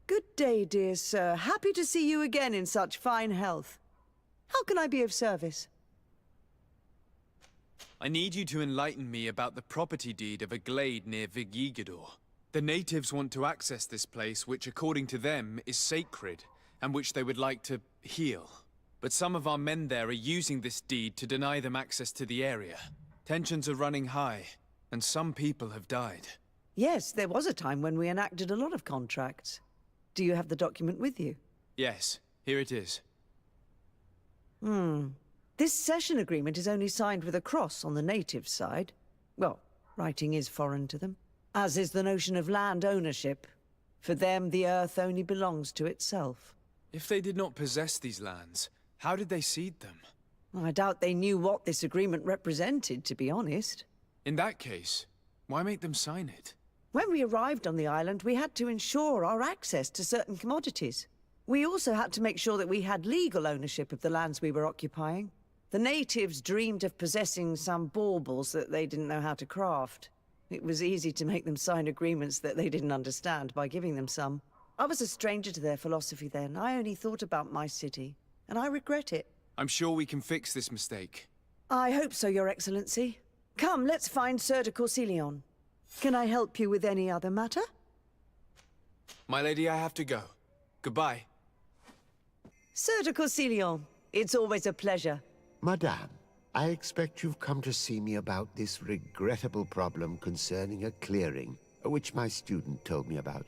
Good day, dear sir. Happy to see you again in such fine health. How can I be of service? I need you to enlighten me about the property deed of a glade near Vigigidor. The natives want to access this place, which according to them is sacred, and which they would like to heal. But some of our men there are using this deed to deny them access to the area. Tensions are running high, and some people have died. Yes, there was a time when we enacted a lot of contracts. Do you have the document with you? Yes, here it is. This cession agreement is only signed with a cross on the native side. Well, writing is foreign to them. As is the notion of land ownership. For them, the earth only belongs to itself. If they did not possess these lands, how did they cede them? I doubt they knew what this agreement represented, to be honest. In that case, why make them sign it? When we arrived on the island, we had to ensure our access to certain commodities. We also had to make sure that we had legal ownership of the lands we were occupying. The natives dreamed of possessing some baubles that they didn't know how to craft. It was easy to make them sign agreements that they didn't understand by giving them some. I was a stranger to their philosophy then. I only thought about my city, and I regret it. I'm sure we can fix this mistake. I hope so, Your Excellency. Come, let's find Sir de Corsilion. Can I help you with any other matter? My lady, I have to go. Goodbye. Sir de Corsilion, it's always a pleasure. Madame, I expect you've come to see me about this regrettable problem concerning a clearing, which my student told me about.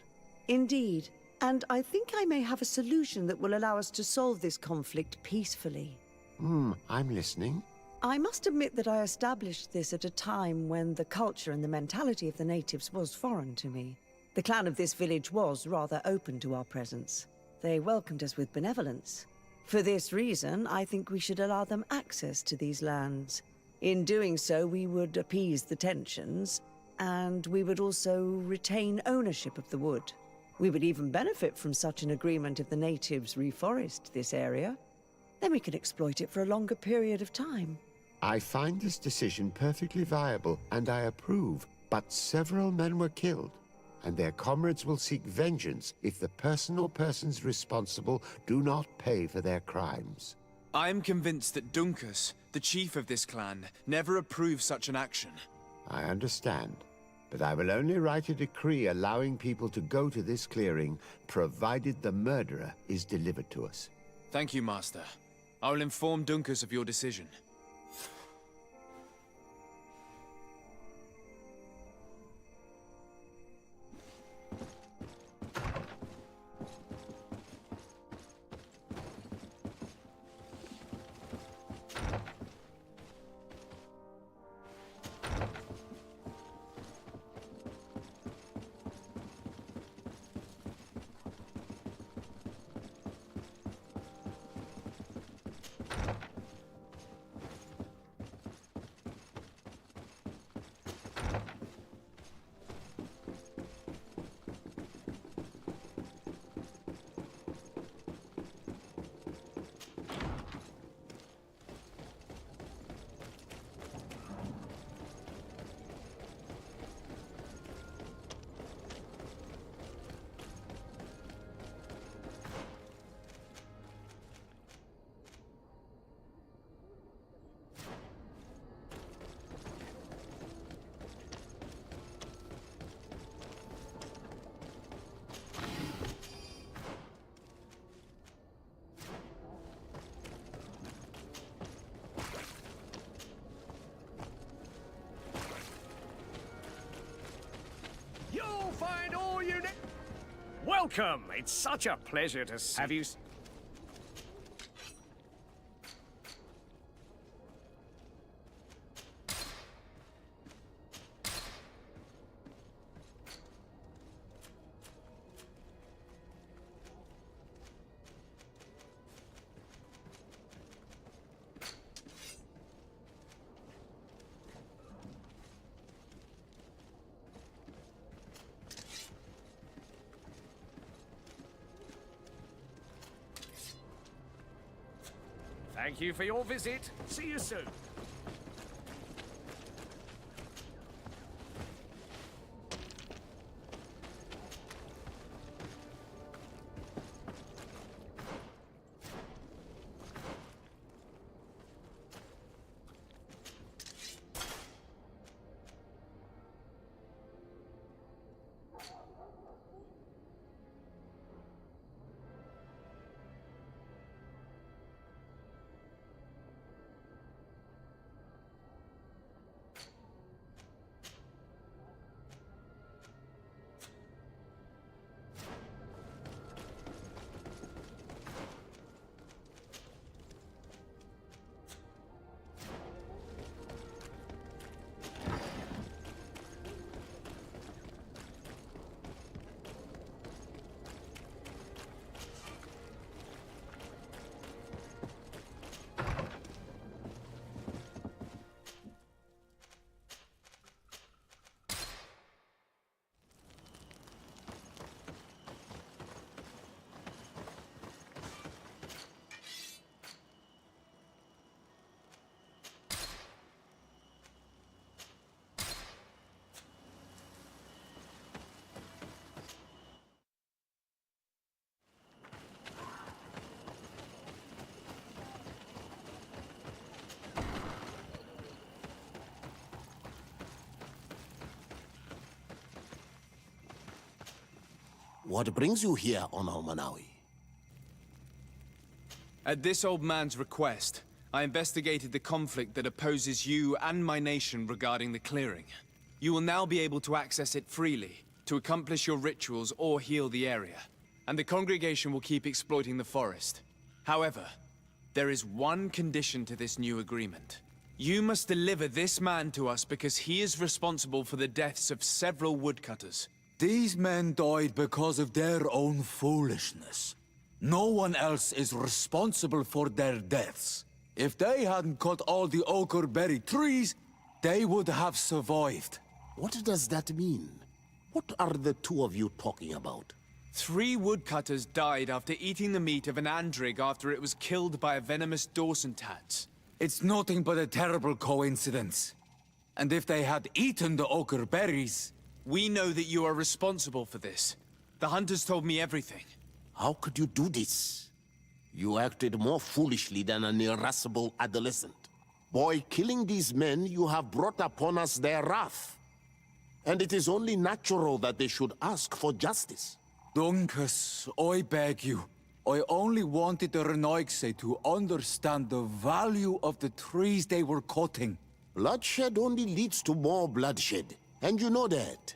Indeed. And I think I may have a solution that will allow us to solve this conflict peacefully. I'm listening. I must admit that I established this at a time when the culture and the mentality of the natives was foreign to me. The clan of this village was rather open to our presence. They welcomed us with benevolence. For this reason, I think we should allow them access to these lands. In doing so, we would appease the tensions, and we would also retain ownership of the wood. We would even benefit from such an agreement if the natives reforest this area. Then we can exploit it for a longer period of time. I find this decision perfectly viable, and I approve. But several men were killed, and their comrades will seek vengeance if the person or persons responsible do not pay for their crimes. I am convinced that Dunkus, the chief of this clan, never approved such an action. I understand, but I will only write a decree allowing people to go to this clearing, provided the murderer is delivered to us. Thank you, Master. I will inform Dunkus of your decision. You'll find all you need. Welcome! It's such a pleasure to have you. Thank you for your visit. See you soon. What brings you here, Ono Manawi? At this old man's request, I investigated the conflict that opposes you and my nation regarding the clearing. You will now be able to access it freely, to accomplish your rituals or heal the area. And the congregation will keep exploiting the forest. However, there is one condition to this new agreement. You must deliver this man to us because he is responsible for the deaths of several woodcutters. These men died because of their own foolishness. No one else is responsible for their deaths. If they hadn't cut all the oakerberry trees, they would have survived. What does that mean? What are the two of you talking about? 3 woodcutters died after eating the meat of an andrig after it was killed by a venomous Dawson tats. It's nothing but a terrible coincidence. And if they had eaten the ochre berries... We know that you are responsible for this. The hunters told me everything. How could you do this? You acted more foolishly than an irascible adolescent. By killing these men, you have brought upon us their wrath. And it is only natural that they should ask for justice. Duncas, I beg you. I only wanted the Renoixe to understand the value of the trees they were cutting. Bloodshed only leads to more bloodshed, and you know that.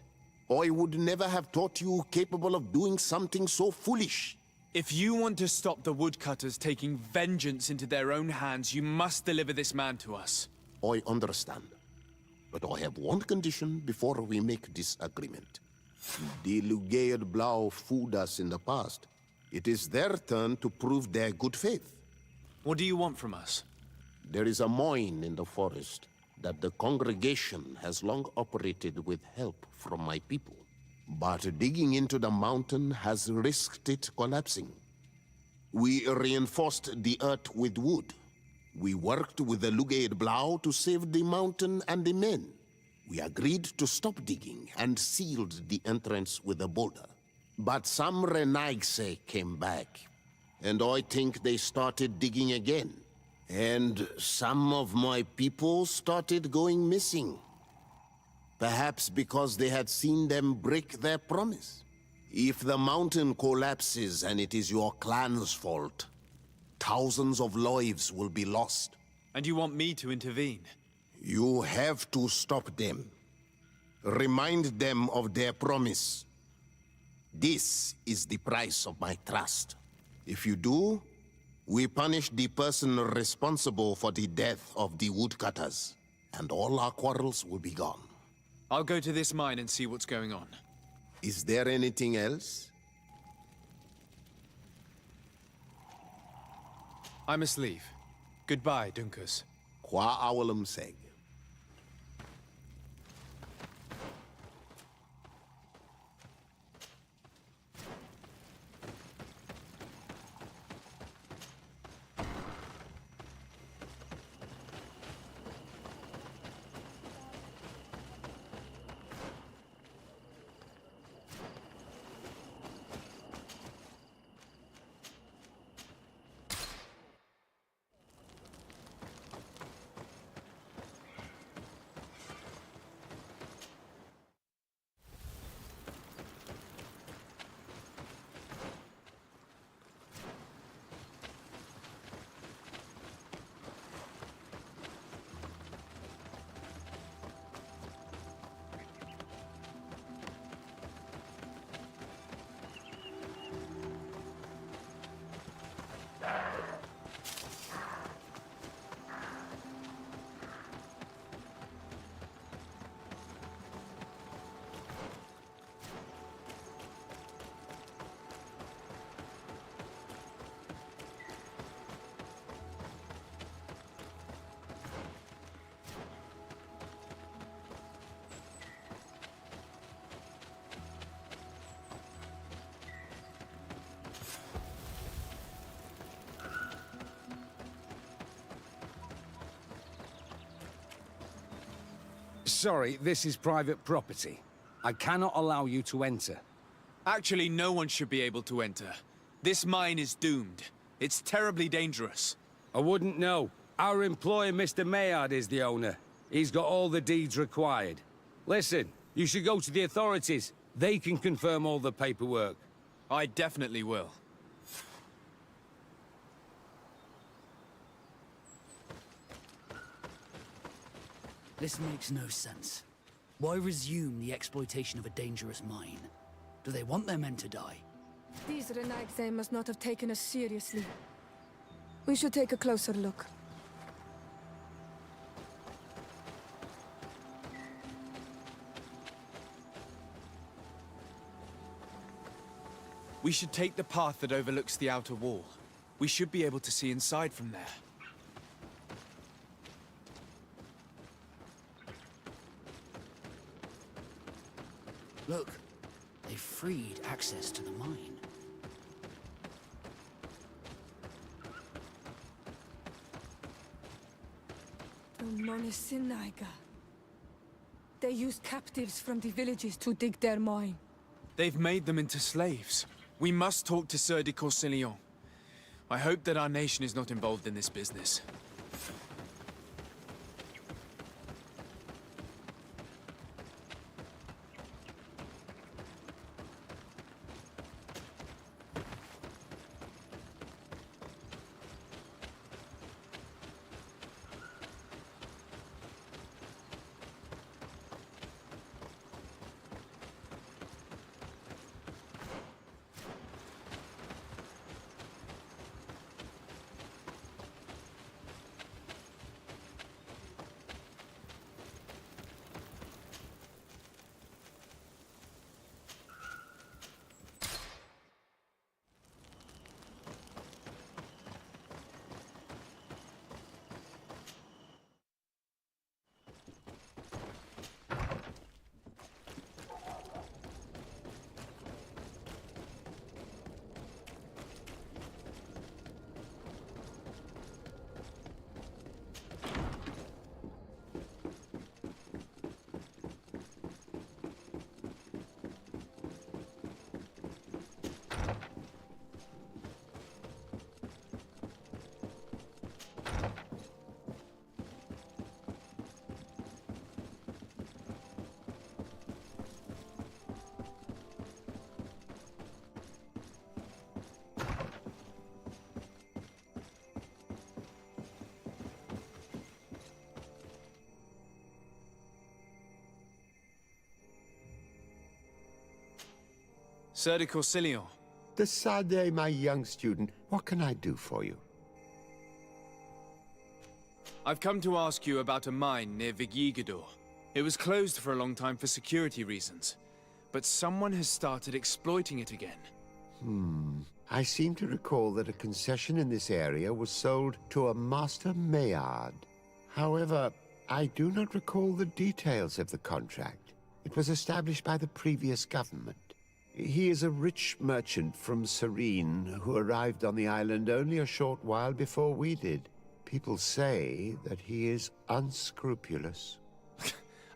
I would never have thought you capable of doing something so foolish. If you want to stop the woodcutters taking vengeance into their own hands, you must deliver this man to us. I understand. But I have one condition before we make this agreement. The Lugaid Blau fooled us in the past. It is their turn to prove their good faith. What do you want from us? There is a mine in the forest that the congregation has long operated with help from my people. But digging into the mountain has risked it collapsing. We reinforced the earth with wood. We worked with the Lugaid Blau to save the mountain and the men. We agreed to stop digging and sealed the entrance with a boulder. But some Renaixe came back, and I think they started digging again. And some of my people started going missing. Perhaps because they had seen them break their promise. If the mountain collapses and it is your clan's fault, thousands of lives will be lost. And you want me to intervene? You have to stop them. Remind them of their promise. This is the price of my trust. If you do, we punish the person responsible for the death of the woodcutters, and all our quarrels will be gone. I'll go to this mine and see what's going on. Is there anything else? I must leave. Goodbye, Duncas. Qua awalum seg. Sorry, this is private property. I cannot allow you to enter. Actually, no one should be able to enter. This mine is doomed. It's terribly dangerous. I wouldn't know. Our employer, Mr. Maillard, is the owner. He's got all the deeds required. Listen, you should go to the authorities. They can confirm all the paperwork. I definitely will. This makes no sense. Why resume the exploitation of a dangerous mine? Do they want their men to die? These Renaixe must not have taken us seriously. We should take a closer look. We should take the path that overlooks the outer wall. We should be able to see inside from there. Look, they freed access to the mine. The Monisinaga. They use captives from the villages to dig their mine. They've made them into slaves. We must talk to Sieur de Courcillon. I hope that our nation is not involved in this business. Sieur de Courcillon. Decidez, my young student, what can I do for you? I've come to ask you about a mine near Vigigidor. It was closed for a long time for security reasons, but someone has started exploiting it again. I seem to recall that a concession in this area was sold to a Master Maillard. However, I do not recall the details of the contract. It was established by the previous government. He is a rich merchant from Serene who arrived on the island only a short while before we did. People say that he is unscrupulous.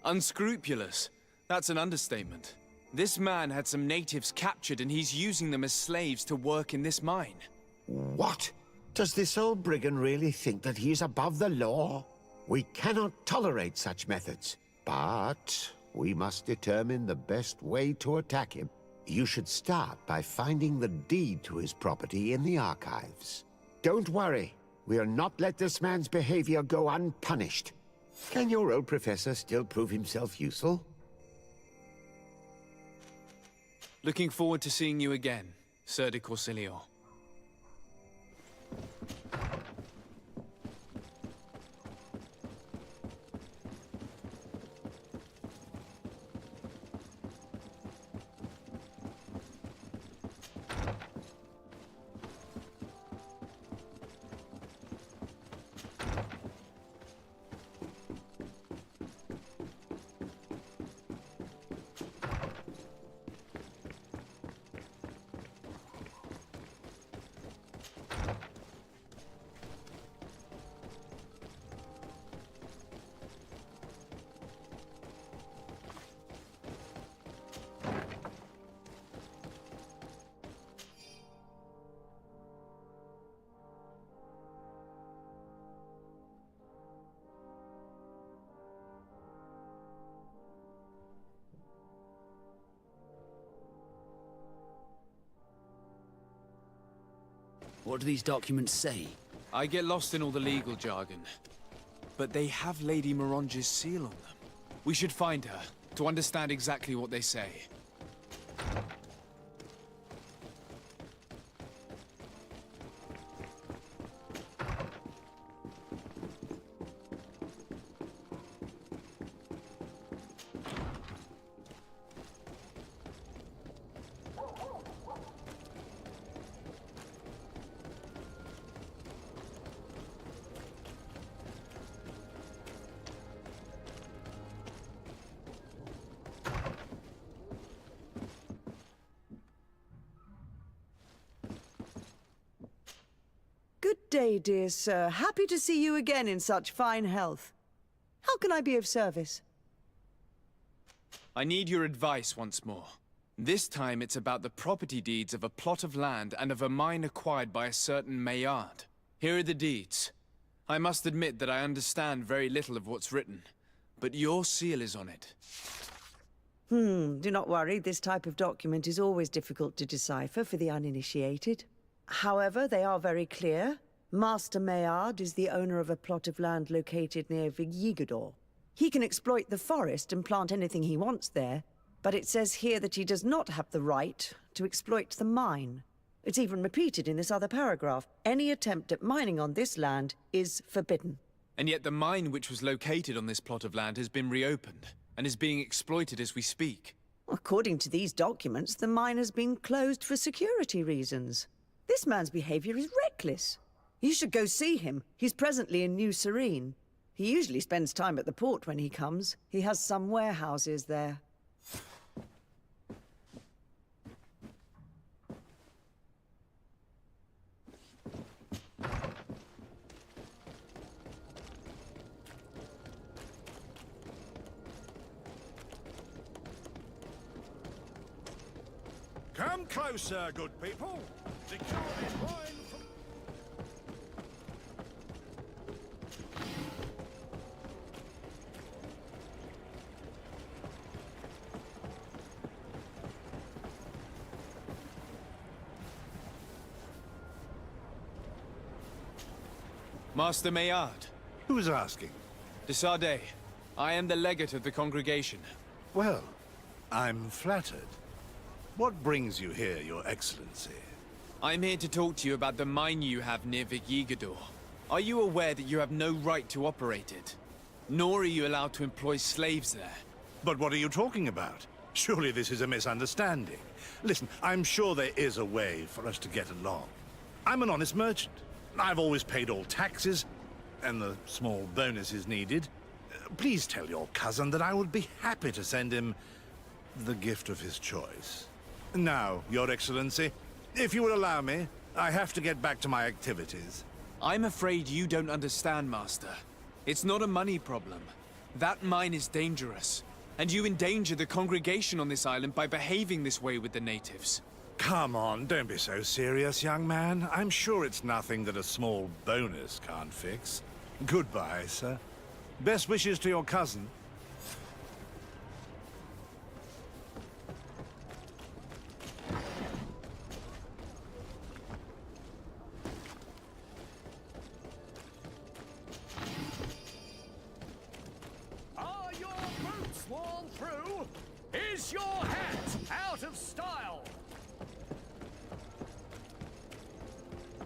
Unscrupulous? That's an understatement. This man had some natives captured and he's using them as slaves to work in this mine. What? Does this old brigand really think that he is above the law? We cannot tolerate such methods, but we must determine the best way to attack him. You should start by finding the deed to his property in the archives. Don't worry, we'll not let this man's behavior go unpunished. Can your old professor still prove himself useful? Looking forward to seeing you again, Sieur de Courcillon. What do these documents say? I get lost in all the legal jargon, but they have Lady Morange's seal on them. We should find her, to understand exactly what they say. day, dear sir. Happy to see you again in such fine health. How can I be of service? I need your advice once more. This time it's about the property deeds of a plot of land and of a mine acquired by a certain Maillard. Here are the deeds. I must admit that I understand very little of what's written, but your seal is on it. Do not worry. This type of document is always difficult to decipher for the uninitiated. However, they are very clear. Master Maillard is the owner of a plot of land located near Vigyigador. He can exploit the forest and plant anything he wants there, but it says here that he does not have the right to exploit the mine. It's even repeated in this other paragraph. Any attempt at mining on this land is forbidden. And yet the mine which was located on this plot of land has been reopened, and is being exploited as we speak. According to these documents, the mine has been closed for security reasons. This man's behavior is reckless. You should go see him. He's presently in New Serene. He usually spends time at the port when he comes. He has some warehouses there. Come closer, good people. The cure is wine from... Master Maillard. Who's asking? De Sardet. I am the legate of the congregation. Well, I'm flattered. What brings you here, Your Excellency? I'm here to talk to you about the mine you have near Vigyigador. Are you aware that you have no right to operate it? Nor are you allowed to employ slaves there. But what are you talking about? Surely this is a misunderstanding. Listen, I'm sure there is a way for us to get along. I'm an honest merchant. I've always paid all taxes, and the small bonuses needed. Please tell your cousin that I would be happy to send him the gift of his choice. Now, Your Excellency, if you would allow me, I have to get back to my activities. I'm afraid you don't understand, Master. It's not a money problem. That mine is dangerous, and you endanger the congregation on this island by behaving this way with the natives. Come on, don't be so serious, young man. I'm sure it's nothing that a small bonus can't fix. Goodbye, sir. Best wishes to your cousin. Are your boots worn through? Is your hat out of style?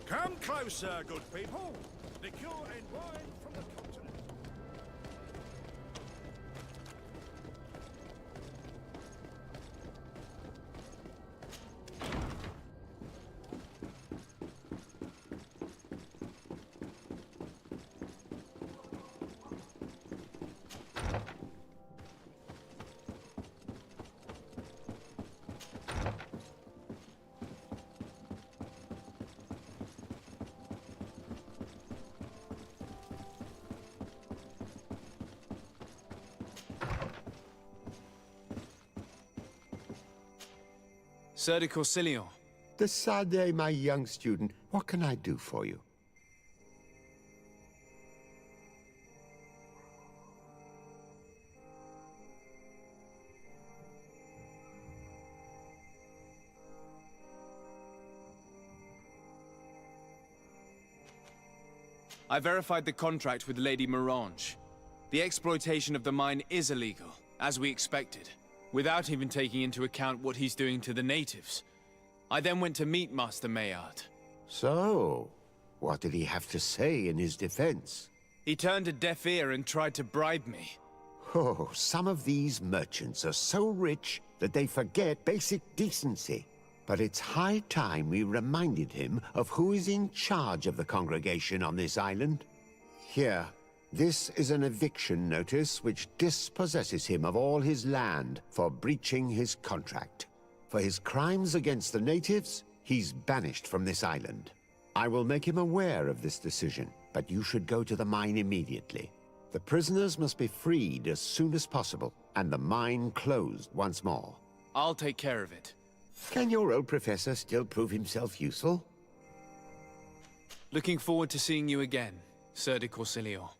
Come closer, good people. Liqueur and wine from the continent. Sir de Corsilion. De Sardet, my young student, what can I do for you? I verified the contract with Lady Morange. The exploitation of the mine is illegal, as we expected, without even taking into account what he's doing to the natives. I then went to meet Master Maillard. So, what did he have to say in his defense? He turned a deaf ear and tried to bribe me. Oh, some of these merchants are so rich that they forget basic decency. But it's high time we reminded him of who is in charge of the congregation on this island. Here, this is an eviction notice which dispossesses him of all his land for breaching his contract. For his crimes against the natives, he's banished from this island. I will make him aware of this decision, but you should go to the mine immediately. The prisoners must be freed as soon as possible, and the mine closed once more. I'll take care of it. Can your old professor still prove himself useful? Looking forward to seeing you again, Sir de Corsilio.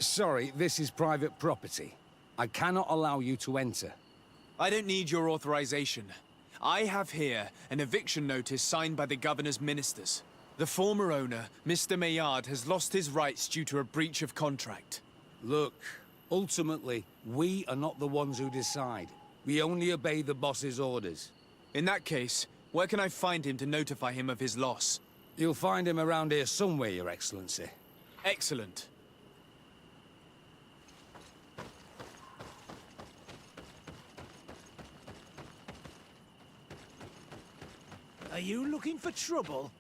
Sorry, this is private property. I cannot allow you to enter. I don't need your authorization. I have here an eviction notice signed by the governor's ministers. The former owner, Mr. Maillard, has lost his rights due to a breach of contract. Look, ultimately, we are not the ones who decide. We only obey the boss's orders. In that case, where can I find him to notify him of his loss? You'll find him around here somewhere, Your Excellency. Excellent. Are you looking for trouble?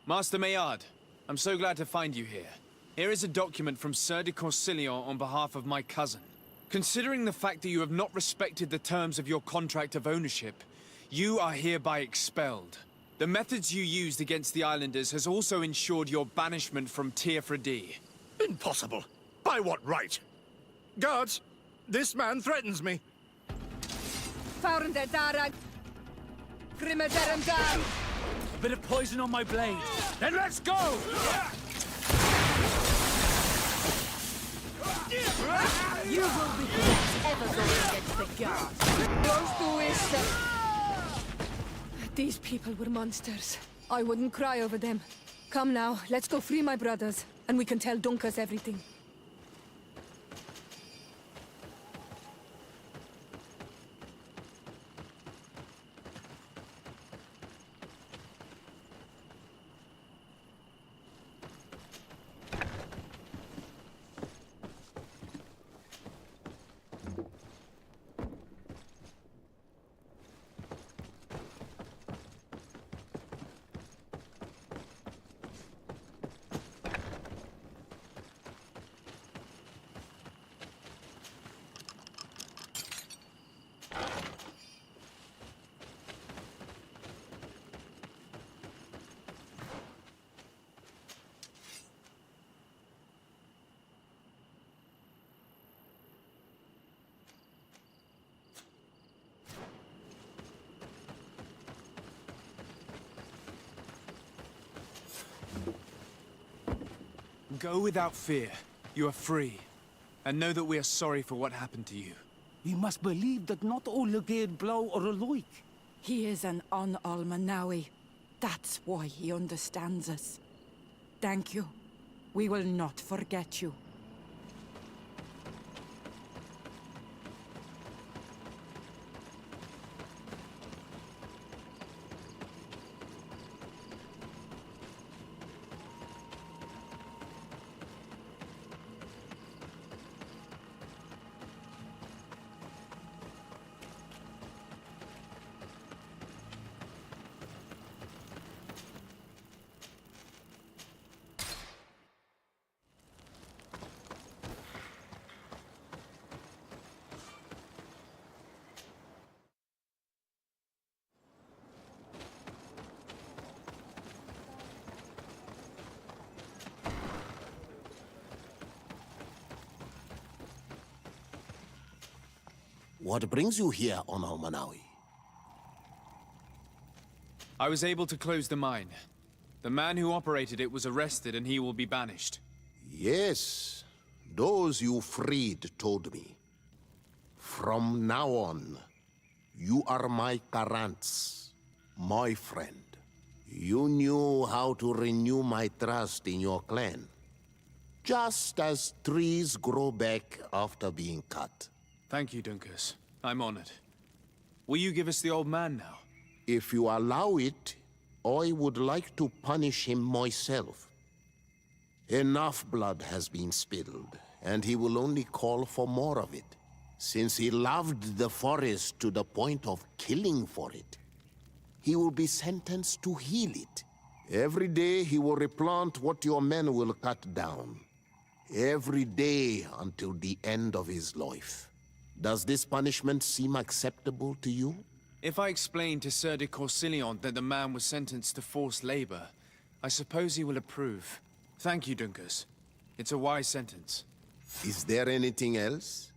Master Maillard, I'm so glad to find you here. Here is a document from Sir de Corsilio on behalf of my cousin. Considering the fact that you have not respected the terms of your contract of ownership, you are hereby expelled. The methods you used against the islanders has also ensured your banishment from Teofredi. Impossible. By what right? Guards, this man threatens me. A bit of poison on my blade. Then let's go! You will regret ever going against the guards. These people were monsters. I wouldn't cry over them. Come now, let's go free my brothers, and we can tell Dunkas everything. Go without fear. You are free. And know that we are sorry for what happened to you. We must believe that not all Legade blow or alike. He is an Almanawi. That's why he understands us. Thank you. We will not forget you. What brings you here on Almanawi? I was able to close the mine. The man who operated it was arrested and he will be banished. Yes, those you freed told me. From now on, you are my Karants, my friend. You knew how to renew my trust in your clan. Just as trees grow back after being cut. Thank you, Dunkus. I'm honored. Will you give us the old man now? If you allow it, I would like to punish him myself. Enough blood has been spilled, and he will only call for more of it, since he loved the forest to the point of killing for it. He will be sentenced to heal it. Every day he will replant what your men will cut down. Every day until the end of his life. Does this punishment seem acceptable to you? If I explain to Sir de Corsilion that the man was sentenced to forced labor, I suppose he will approve. Thank you, Dunkus. It's a wise sentence. Is there anything else?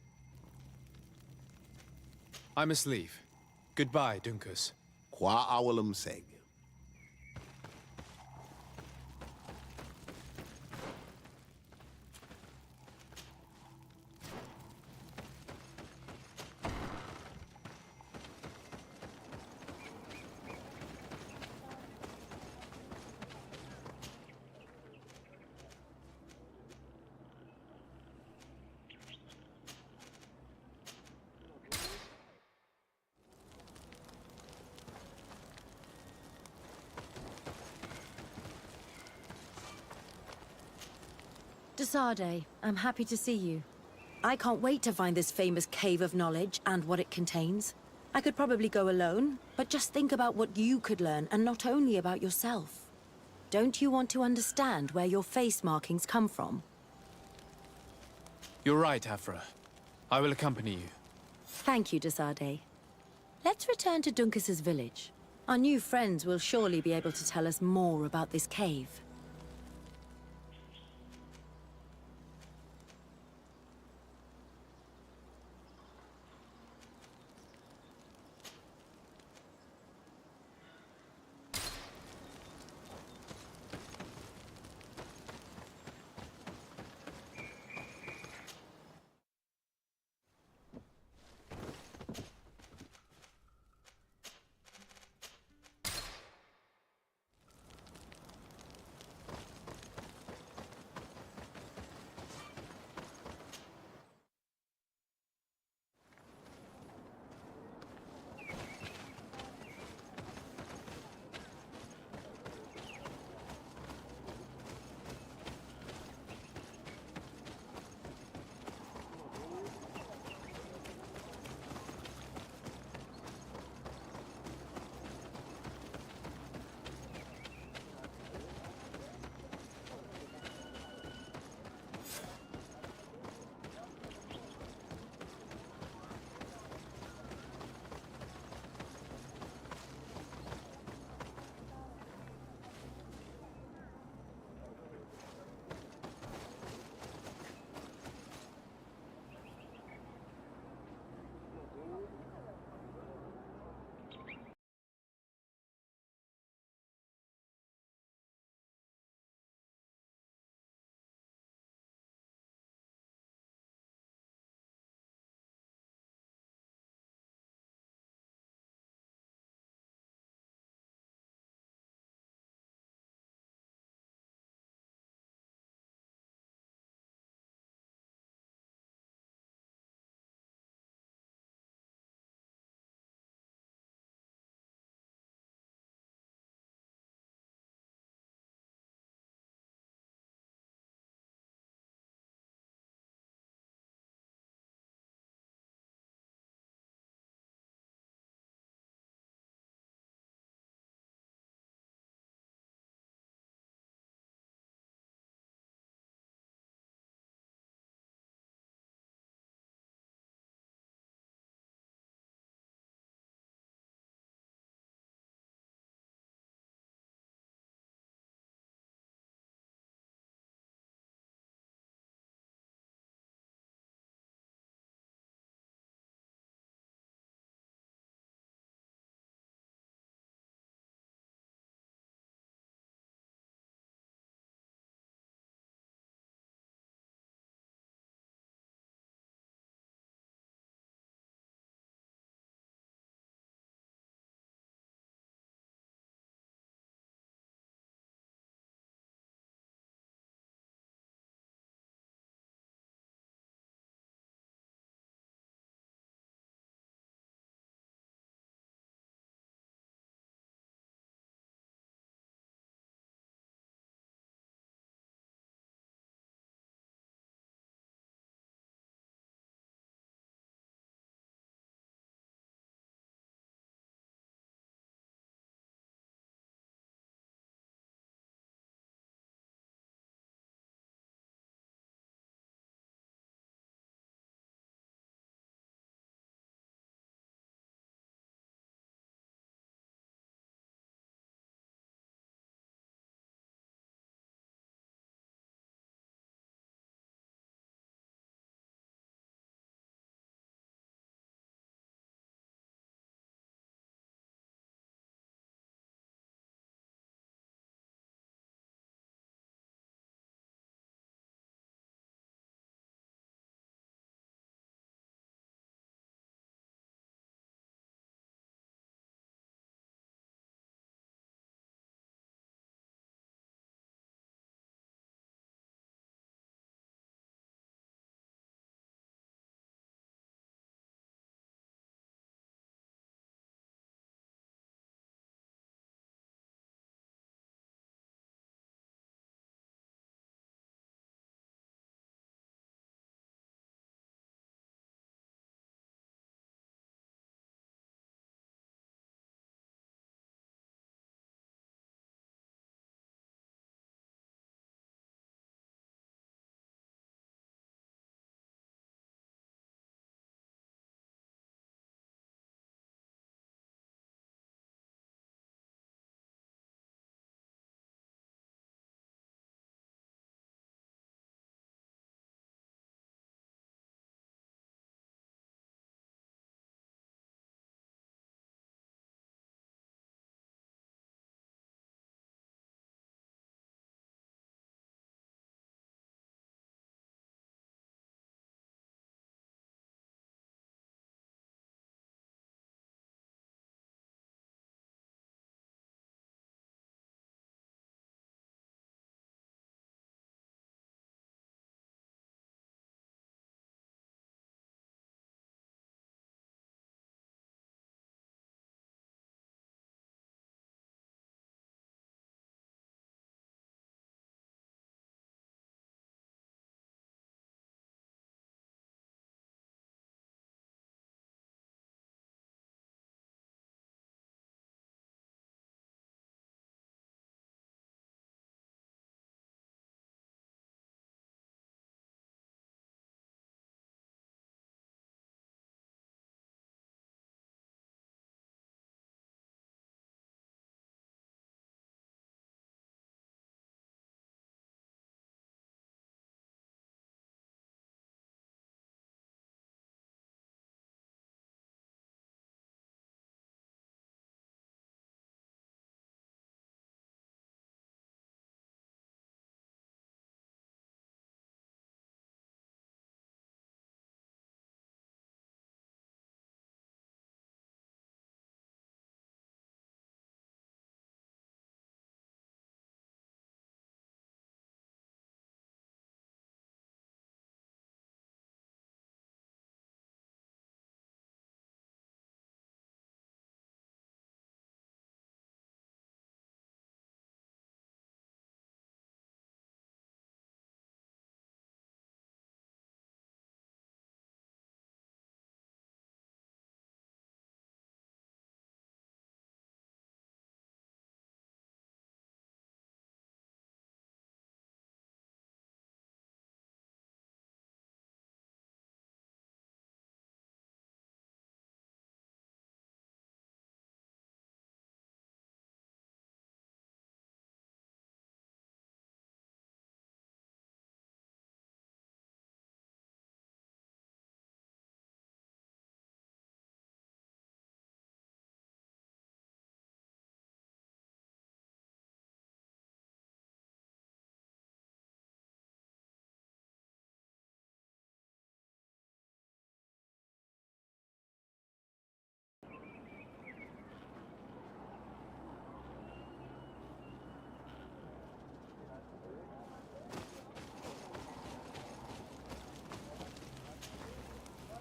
I must leave. Goodbye, Dunkus. Qua awalum seg. Desade, I'm happy to see you. I can't wait to find this famous cave of knowledge and what it contains. I could probably go alone, but just think about what you could learn, and not only about yourself. Don't you want to understand where your face markings come from? You're right, Afra. I will accompany you. Thank you, Desade. Let's return to Dunkus's village. Our new friends will surely be able to tell us more about this cave.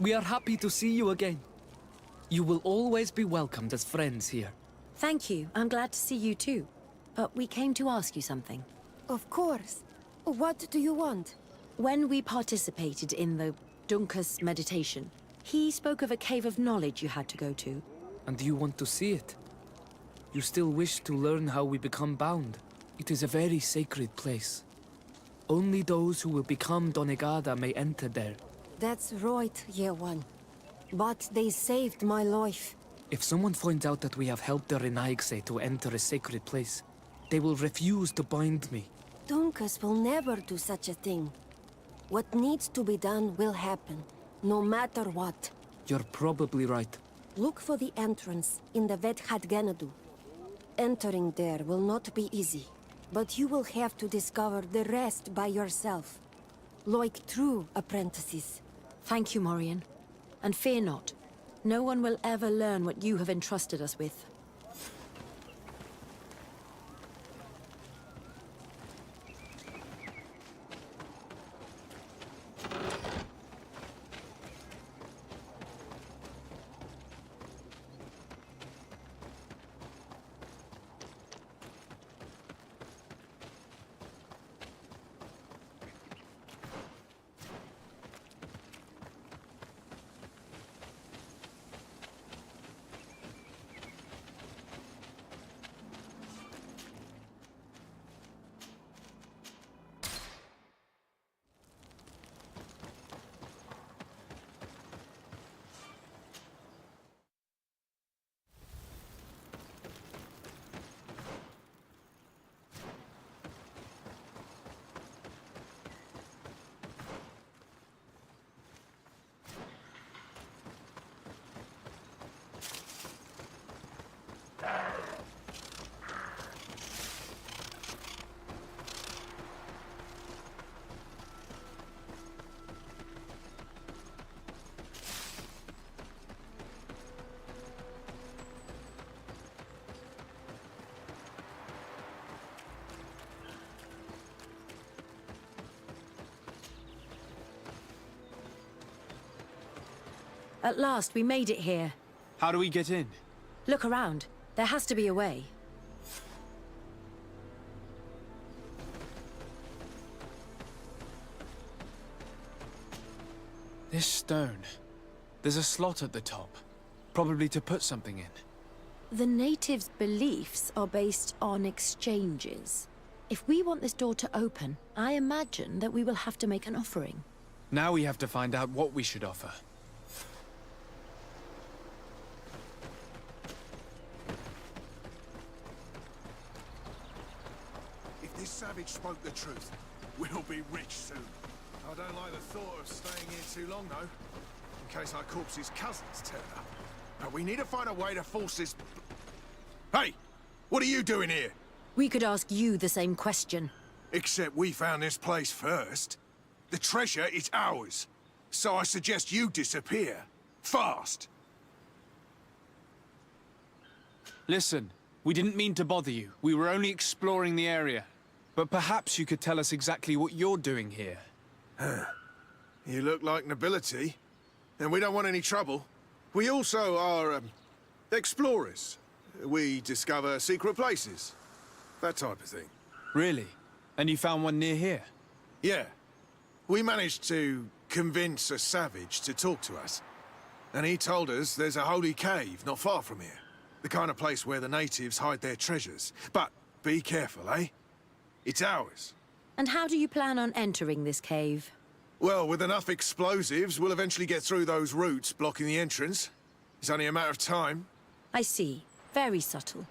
We are happy to see you again. You will always be welcomed as friends here. Thank you. I'm glad to see you too. But we came to ask you something. Of course. What do you want? When we participated in the Dunkus meditation, he spoke of a cave of knowledge you had to go to. And you want to see it? You still wish to learn how we become bound? It is a very sacred place. Only those who will become Donegada may enter there. That's right, Year One. But they saved my life. If someone finds out that we have helped the Renaigse to enter a sacred place, they will refuse to bind me. Dunkus will never do such a thing. What needs to be done will happen, no matter what. You're probably right. Look for the entrance in the Vedhat Ganadu. Entering there will not be easy, but you will have to discover the rest by yourself. Like true apprentices. Thank you, Morian. And fear not. No one will ever learn what you have entrusted us with. At last, we made it here. How do we get in? Look around. There has to be a way. This stone. There's a slot at the top. Probably to put something in. The natives' beliefs are based on exchanges. If we want this door to open, I imagine that we will have to make an offering. Now we have to find out what we should offer. If this savage spoke the truth, we'll be rich soon. I don't like the thought of staying here too long, though. In case our corpse's cousins turn up. But we need to find a way to force this... Hey! What are you doing here? We could ask you the same question. Except we found this place first. The treasure is ours. So I suggest you disappear. Fast! Listen, we didn't mean to bother you. We were only exploring the area. But perhaps you could tell us exactly what you're doing here. You look like nobility. And we don't want any trouble. We also are, explorers. We discover secret places. That type of thing. Really? And you found one near here? Yeah. We managed to convince a savage to talk to us. And he told us there's a holy cave not far from here. The kind of place where the natives hide their treasures. But be careful, eh? It's ours. And how do you plan on entering this cave? Well, with enough explosives, we'll eventually get through those roots blocking the entrance. It's only a matter of time. I see. Very subtle.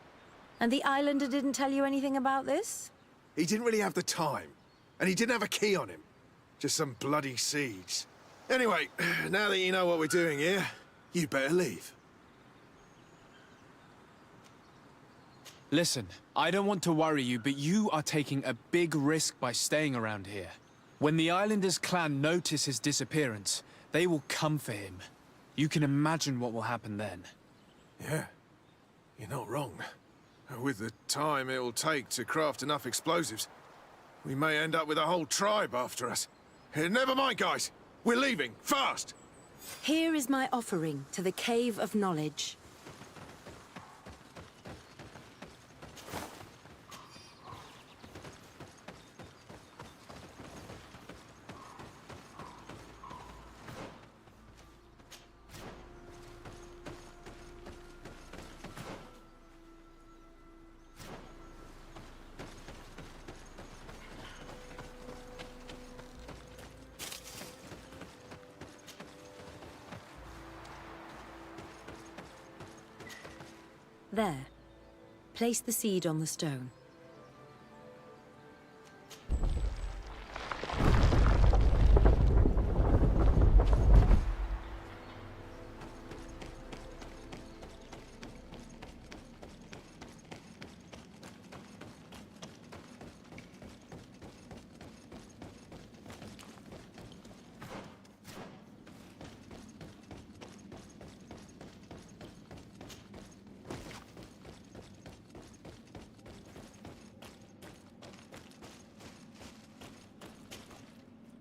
And the islander didn't tell you anything about this? He didn't really have the time. And he didn't have a key on him. Just some bloody seeds. Anyway, now that you know what we're doing here, you'd better leave. Listen, I don't want to worry you, but you are taking a big risk by staying around here. When the Islanders' clan notice his disappearance, they will come for him. You can imagine what will happen then. Yeah, you're not wrong. With the time it will take to craft enough explosives, we may end up with a whole tribe after us. Never mind, guys. We're leaving, fast! Here is my offering to the Cave of Knowledge. There. Place the seed on the stone.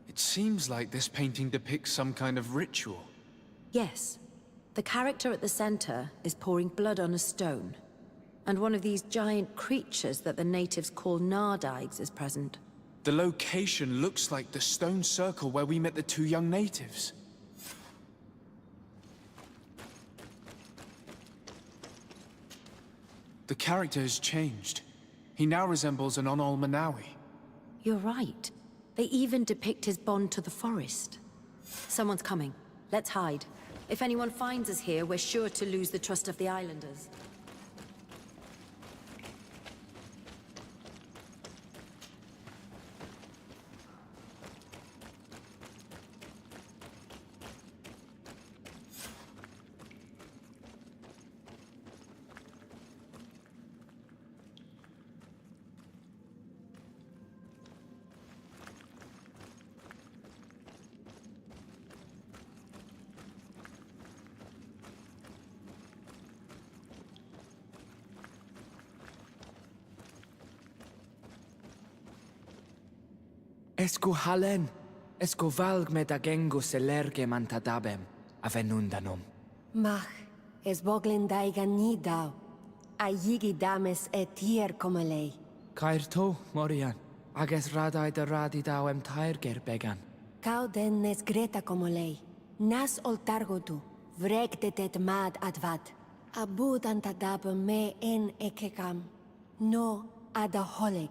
It seems like this painting depicts some kind of ritual. Yes. The character at the center is pouring blood on a stone. And one of these giant creatures that the natives call Nardigs is present. The location looks like the stone circle where we met the two young natives. The character has changed. He now resembles an Onol Manawi. You're right. They even depict his bond to the forest. Someone's coming. Let's hide. If anyone finds us here, we're sure to lose the trust of the islanders. Esco halen, esco valg med agengo selerge mantadabem, avenundanom. Mach, es boglen daigan ni dau. A yigi dames etier como lei. Cair to, Morian, ages radai de radi dauem tairger began. Cau den nes greta como lei. Nas oltargotu, vrek de tet mad advad. Abud antadab me en ekekam. No adaholeg.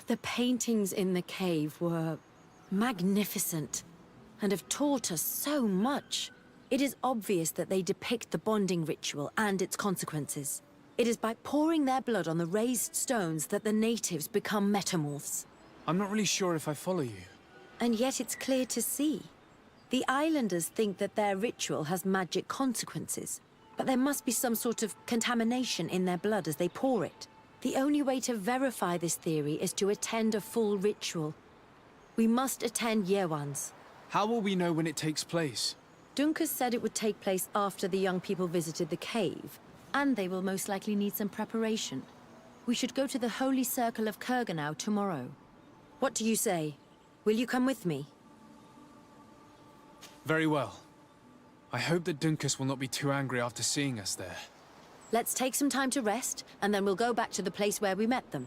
The paintings in the cave were magnificent and have taught us so much. It is obvious that they depict the bonding ritual and its consequences. It is by pouring their blood on the raised stones that the natives become metamorphs. I'm not really sure if I follow you. And yet it's clear to see. The islanders think that their ritual has magic consequences, but there must be some sort of contamination in their blood as they pour it. The only way to verify this theory is to attend a full ritual. We must attend Yewan's. How will we know when it takes place? Dunkus said it would take place after the young people visited the cave, and they will most likely need some preparation. We should go to the Holy Circle of Kurganau tomorrow. What do you say? Will you come with me? Very well. I hope that Dunkus will not be too angry after seeing us there. Let's take some time to rest, and then we'll go back to the place where we met them.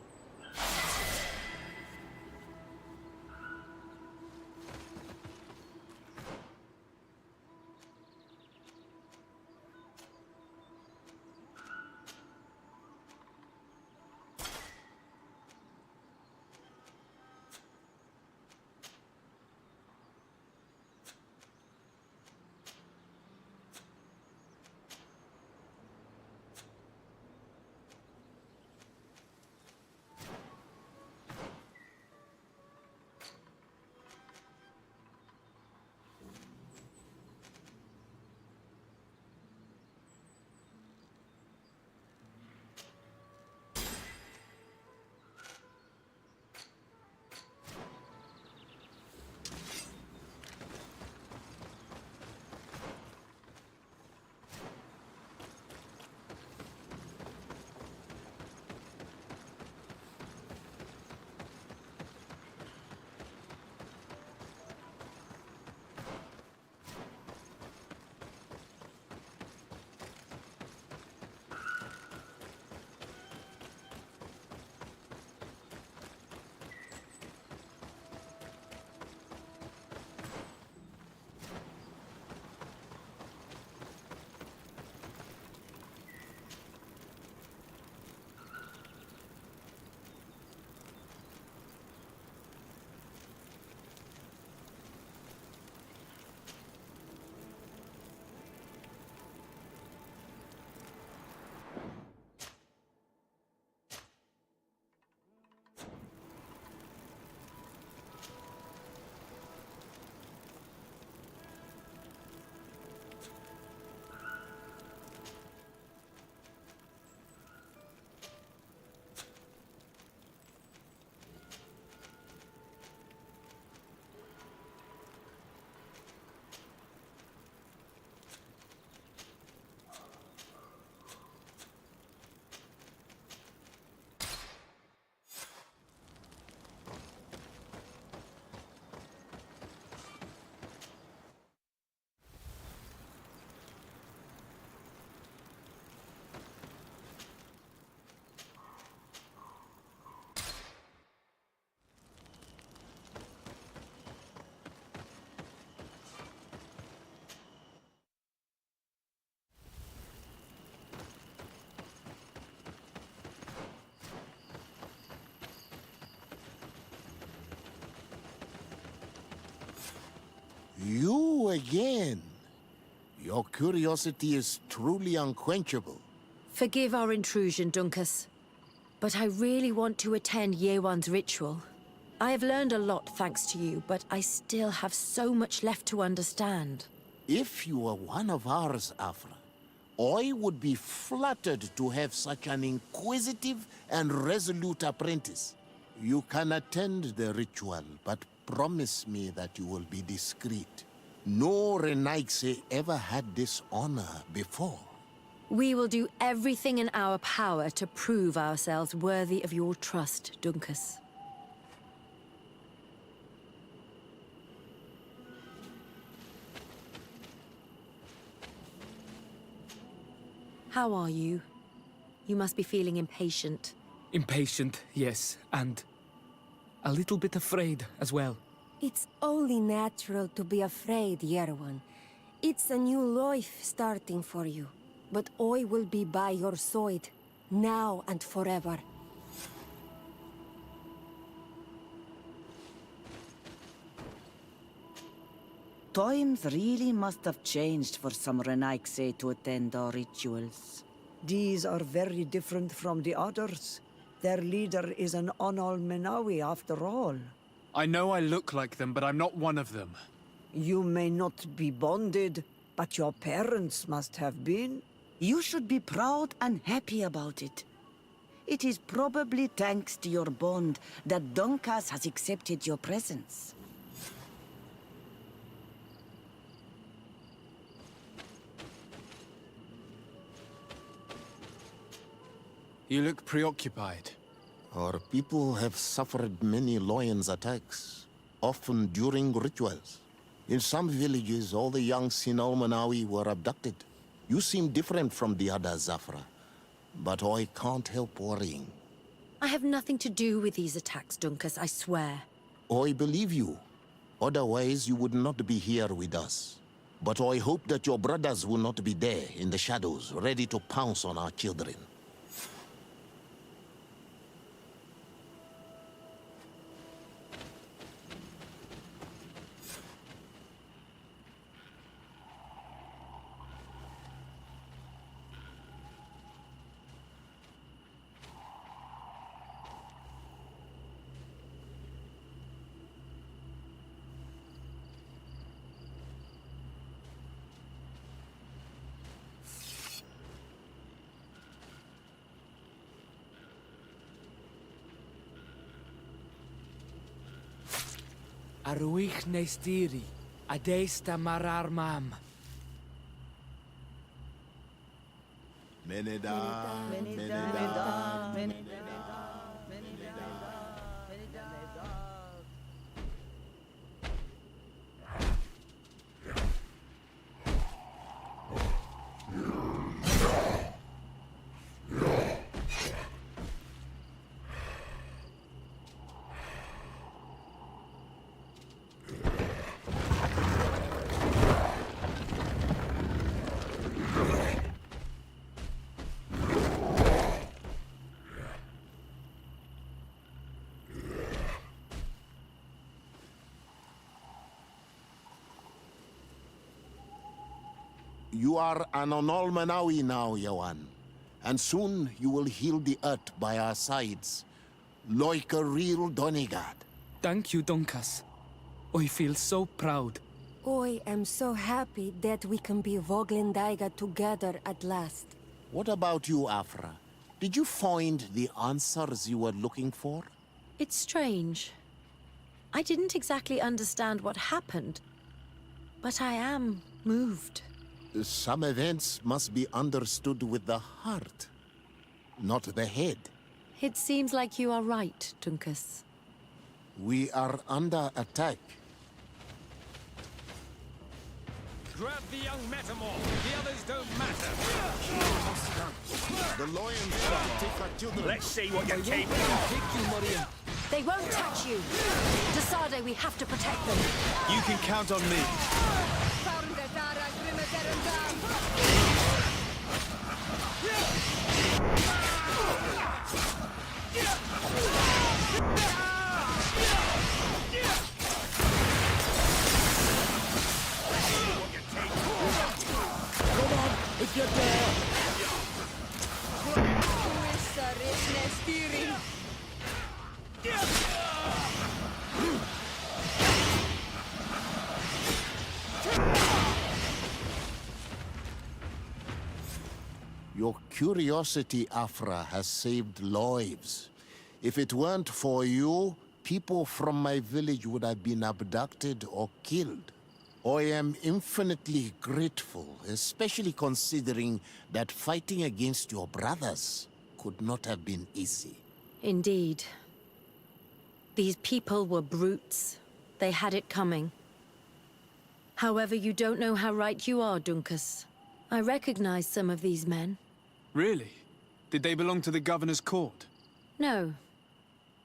You again. Your curiosity is truly unquenchable. Forgive our intrusion, Dunkus. But I really want to attend Yewan's ritual. I have learned a lot thanks to you, but I still have so much left to understand. If you were one of ours, Afra, I would be flattered to have such an inquisitive and resolute apprentice. You can attend the ritual, but promise me that you will be discreet. No Renaigse ever had this honor before. We will do everything in our power to prove ourselves worthy of your trust, Dunkus. How are you? You must be feeling impatient. Impatient, yes, and a little bit afraid as well. It's only natural to be afraid, Yerwan. It's a new life starting for you. But I will be by your side, now and forever. Times really must have changed for some Renaigse to attend our rituals. These are very different from the others. Their leader is an Onol Menawi after all. I know I look like them, but I'm not one of them. You may not be bonded, but your parents must have been. You should be proud and happy about it. It is probably thanks to your bond that Dunkas has accepted your presence. You look preoccupied. Our people have suffered many lions' attacks, often during rituals. In some villages, all the young Sinal Manawi were abducted. You seem different from the other Zafra, but I can't help worrying. I have nothing to do with these attacks, Dunkus, I swear. I believe you. Otherwise, you would not be here with us. But I hope that your brothers will not be there in the shadows, ready to pounce on our children. Aruich nestiri, adesta marar mam. Meneda, You are an Onol Manawi now, Yawan. And soon you will heal the earth by our sides, like a real Donegad. Thank you, Dunkas. I feel so proud. I am so happy that we can be Voglendaiga together at last. What about you, Afra? Did you find the answers you were looking for? It's strange. I didn't exactly understand what happened, but I am moved. Some events must be understood with the heart, not the head. It seems like you are right, Dunkus. We are under attack. Grab the young metamorph. The others don't matter. The lions shall take our children. Let's see what you're capable of. They won't touch you. Desade, we have to protect them. You can count on me. curiosity, Afra, has saved lives. If it weren't for you, people from my village would have been abducted or killed. I am infinitely grateful, especially considering that fighting against your brothers could not have been easy. Indeed. These people were brutes. They had it coming. However, you don't know how right you are, Dunkus. I recognize some of these men. Really? Did they belong to the governor's court? No.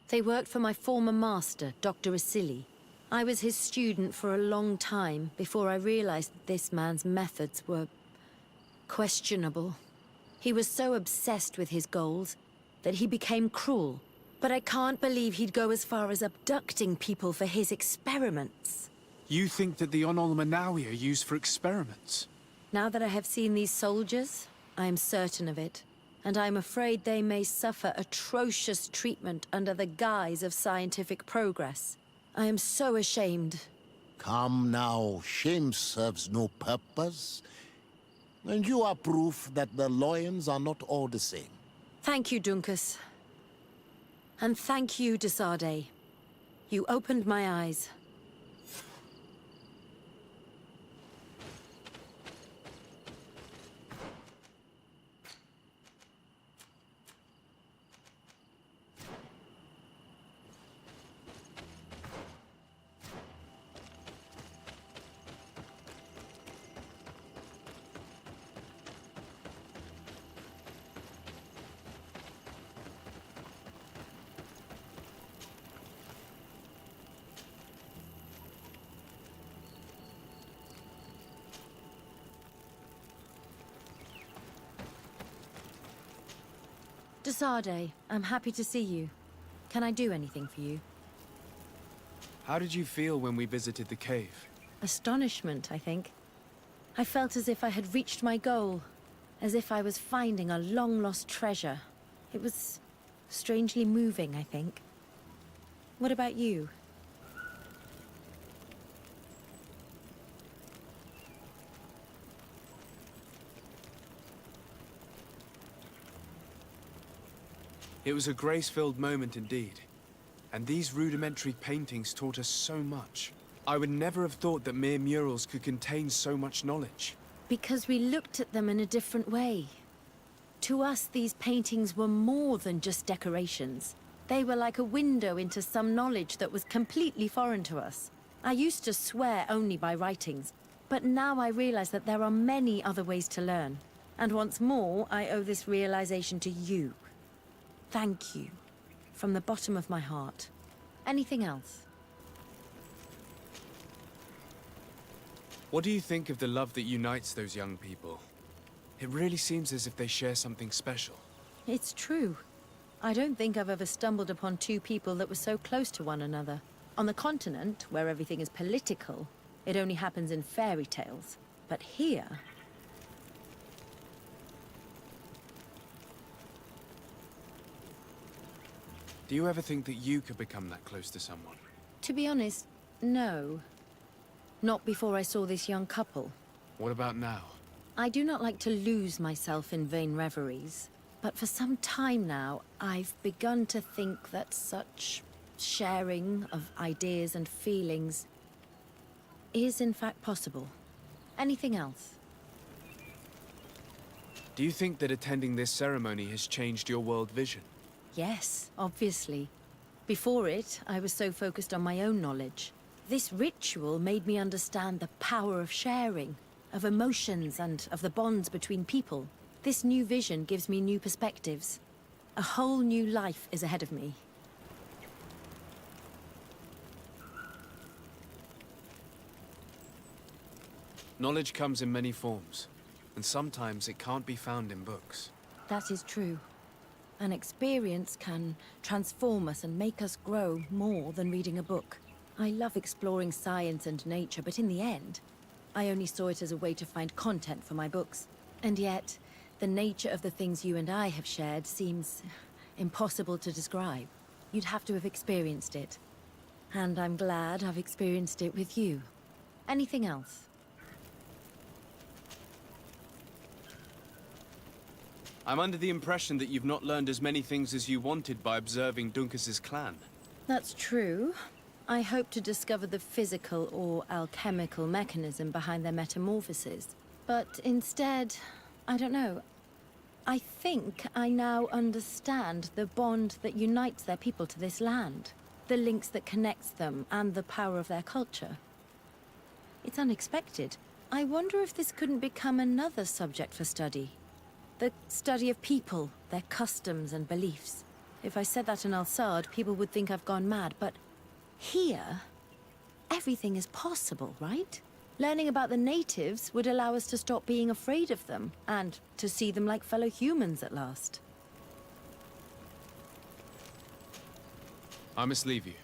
They worked for my former master, Dr. Asili. I was his student for a long time before I realized that this man's methods were questionable. He was so obsessed with his goals that he became cruel. But I can't believe he'd go as far as abducting people for his experiments. You think that the Onol Manawi are used for experiments? Now that I have seen these soldiers, I am certain of it. And I'm afraid they may suffer atrocious treatment under the guise of scientific progress. I am so ashamed. Come now, shame serves no purpose. And you are proof that the lions are not all the same. Thank you, Dunkus. And thank you, Desade. You opened my eyes. Desade, I'm happy to see you. Can I do anything for you? How did you feel when we visited the cave? Astonishment, I think. I felt as if I had reached my goal. As if I was finding a long-lost treasure. It was strangely moving, I think. What about you? It was a grace-filled moment indeed. And these rudimentary paintings taught us so much. I would never have thought that mere murals could contain so much knowledge. Because we looked at them in a different way. To us, these paintings were more than just decorations. They were like a window into some knowledge that was completely foreign to us. I used to swear only by writings, but now I realize that there are many other ways to learn. And once more, I owe this realization to you. Thank you. From the bottom of my heart. Anything else? What do you think of the love that unites those young people? It really seems as if they share something special. It's true. I don't think I've ever stumbled upon two people that were so close to one another. On the continent, where everything is political, it only happens in fairy tales. But here... Do you ever think that you could become that close to someone? To be honest, no. Not before I saw this young couple. What about now? I do not like to lose myself in vain reveries, but for some time now, I've begun to think that such sharing of ideas and feelings is in fact possible. Anything else? Do you think that attending this ceremony has changed your world vision? Yes, obviously. Before it, I was so focused on my own knowledge. This ritual made me understand the power of sharing, of emotions and of the bonds between people. This new vision gives me new perspectives. A whole new life is ahead of me. Knowledge comes in many forms, and sometimes it can't be found in books. That is true. An experience can transform us and make us grow more than reading a book. I love exploring science and nature, but in the end, I only saw it as a way to find content for my books. And yet, the nature of the things you and I have shared seems impossible to describe. You'd have to have experienced it. And I'm glad I've experienced it with you. Anything else? I'm under the impression that you've not learned as many things as you wanted by observing Duncas's clan. That's true. I hope to discover the physical or alchemical mechanism behind their metamorphoses. But instead, I don't know. I think I now understand the bond that unites their people to this land. The links that connects them and the power of their culture. It's unexpected. I wonder if this couldn't become another subject for study. The study of people, their customs and beliefs. If I said that in Alsard, people would think I've gone mad, but here, everything is possible, right? Learning about the natives would allow us to stop being afraid of them, and to see them like fellow humans at last. I must leave you.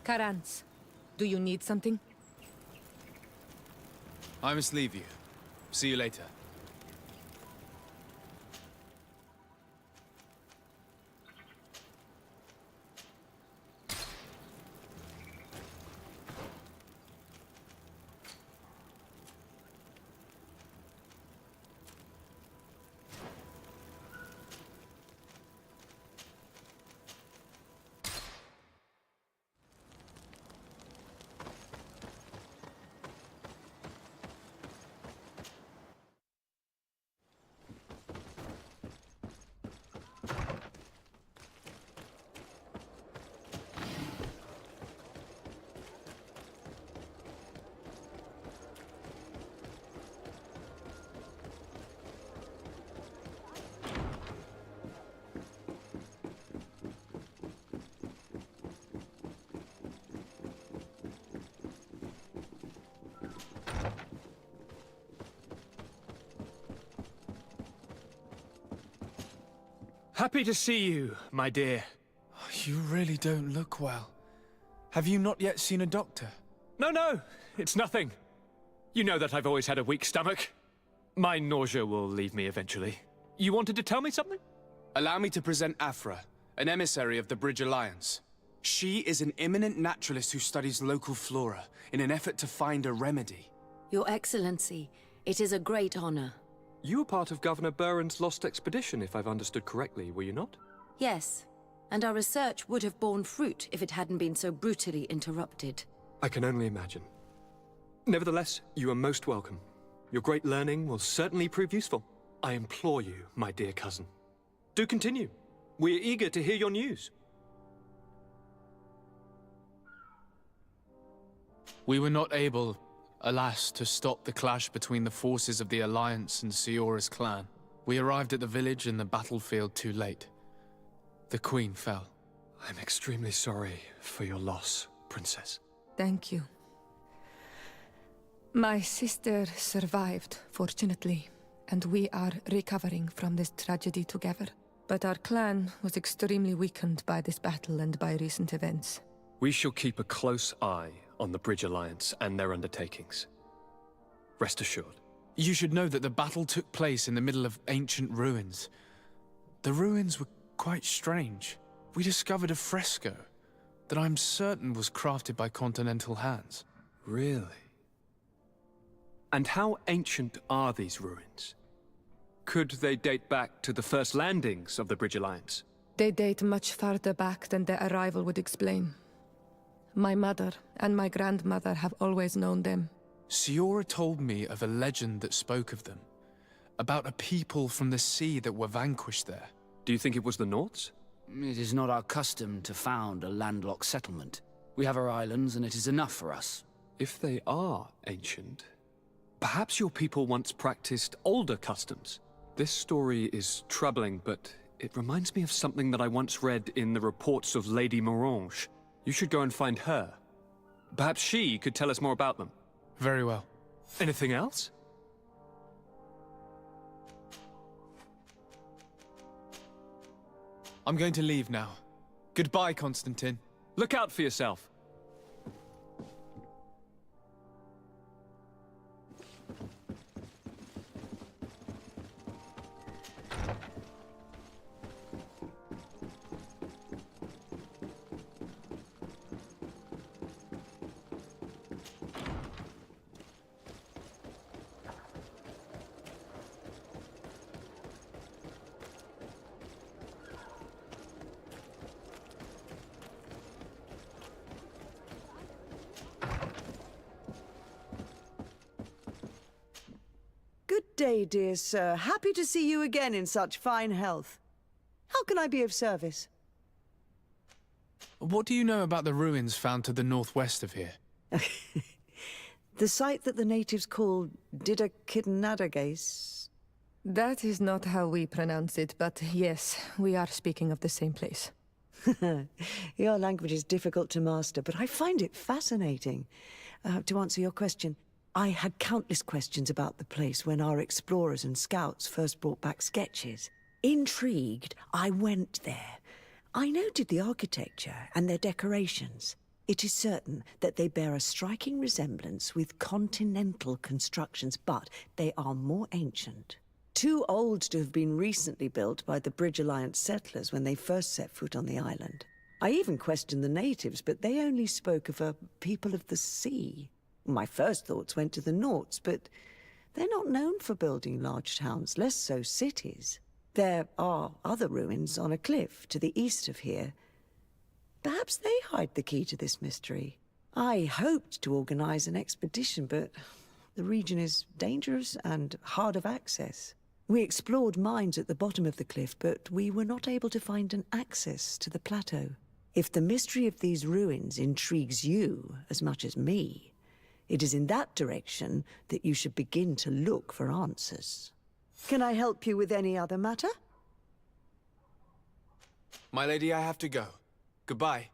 Karans, do you need something? I must leave you. See you later. Happy to see you, my dear. You really don't look well. Have you not yet seen a doctor? No, it's nothing. You know that I've always had a weak stomach. My nausea will leave me eventually. You wanted to tell me something? Allow me to present Afra, an emissary of the Bridge Alliance. She is an eminent naturalist who studies local flora in an effort to find a remedy. Your Excellency, it is a great honor. You were part of Governor Buren's lost expedition, if I've understood correctly, were you not? Yes, and our research would have borne fruit if it hadn't been so brutally interrupted. I can only imagine. Nevertheless, you are most welcome. Your great learning will certainly prove useful. I implore you, my dear cousin. Do continue. We are eager to hear your news. We were not able, alas, to stop the clash between the forces of the Alliance and Siora's clan. We arrived at the village and the battlefield too late. The Queen fell. I'm extremely sorry for your loss, Princess. Thank you. My sister survived, fortunately, and we are recovering from this tragedy together. But our clan was extremely weakened by this battle and by recent events. We shall keep a close eye on the Bridge Alliance and their undertakings. Rest assured. You should know that the battle took place in the middle of ancient ruins. The ruins were quite strange. We discovered a fresco that I'm certain was crafted by continental hands. Really? And how ancient are these ruins? Could they date back to the first landings of the Bridge Alliance? They date much farther back than their arrival would explain. My mother and my grandmother have always known them. Siora told me of a legend that spoke of them, about a people from the sea that were vanquished there. Do you think it was the Nords? It is not our custom to found a landlocked settlement. We have our islands, and it is enough for us. If they are ancient, perhaps your people once practiced older customs. This story is troubling, but it reminds me of something that I once read in the reports of Lady Morange. You should go and find her. Perhaps she could tell us more about them. Very well. Anything else? I'm going to leave now. Goodbye, Constantine. Look out for yourself. Good day, dear sir. Happy to see you again in such fine health. How can I be of service? What do you know about the ruins found to the northwest of here? The site that the natives call Didakidnadagase. That is not how we pronounce it, but yes, we are speaking of the same place. Your language is difficult to master, but I find it fascinating. To answer your question, I had countless questions about the place when our explorers and scouts first brought back sketches. Intrigued, I went there. I noted the architecture and their decorations. It is certain that they bear a striking resemblance with continental constructions, but they are more ancient. Too old to have been recently built by the Bridge Alliance settlers when they first set foot on the island. I even questioned the natives, but they only spoke of a people of the sea. My first thoughts went to the Nords, but they're not known for building large towns, less so cities. There are other ruins on a cliff to the east of here. Perhaps they hide the key to this mystery. I hoped to organize an expedition, but the region is dangerous and hard of access. We explored mines at the bottom of the cliff, but we were not able to find an access to the plateau. If the mystery of these ruins intrigues you as much as me, it is in that direction that you should begin to look for answers. Can I help you with any other matter? My lady, I have to go. Goodbye.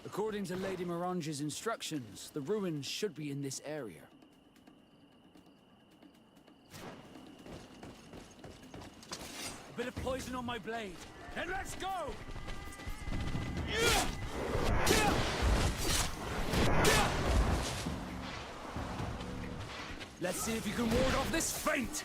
According to Lady Morange's instructions, the ruins should be in this area. A bit of poison on my blade, and let's go! Let's see if you can ward off this feint!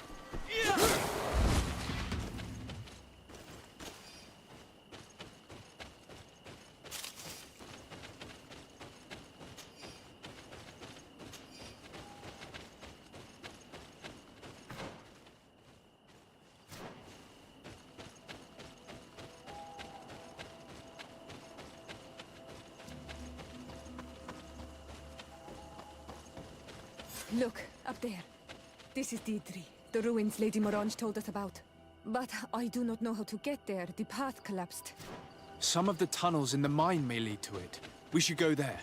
Look, up there. This is Deirdre, the ruins Lady Morange told us about. But I do not know how to get there. The path collapsed. Some of the tunnels in the mine may lead to it. We should go there.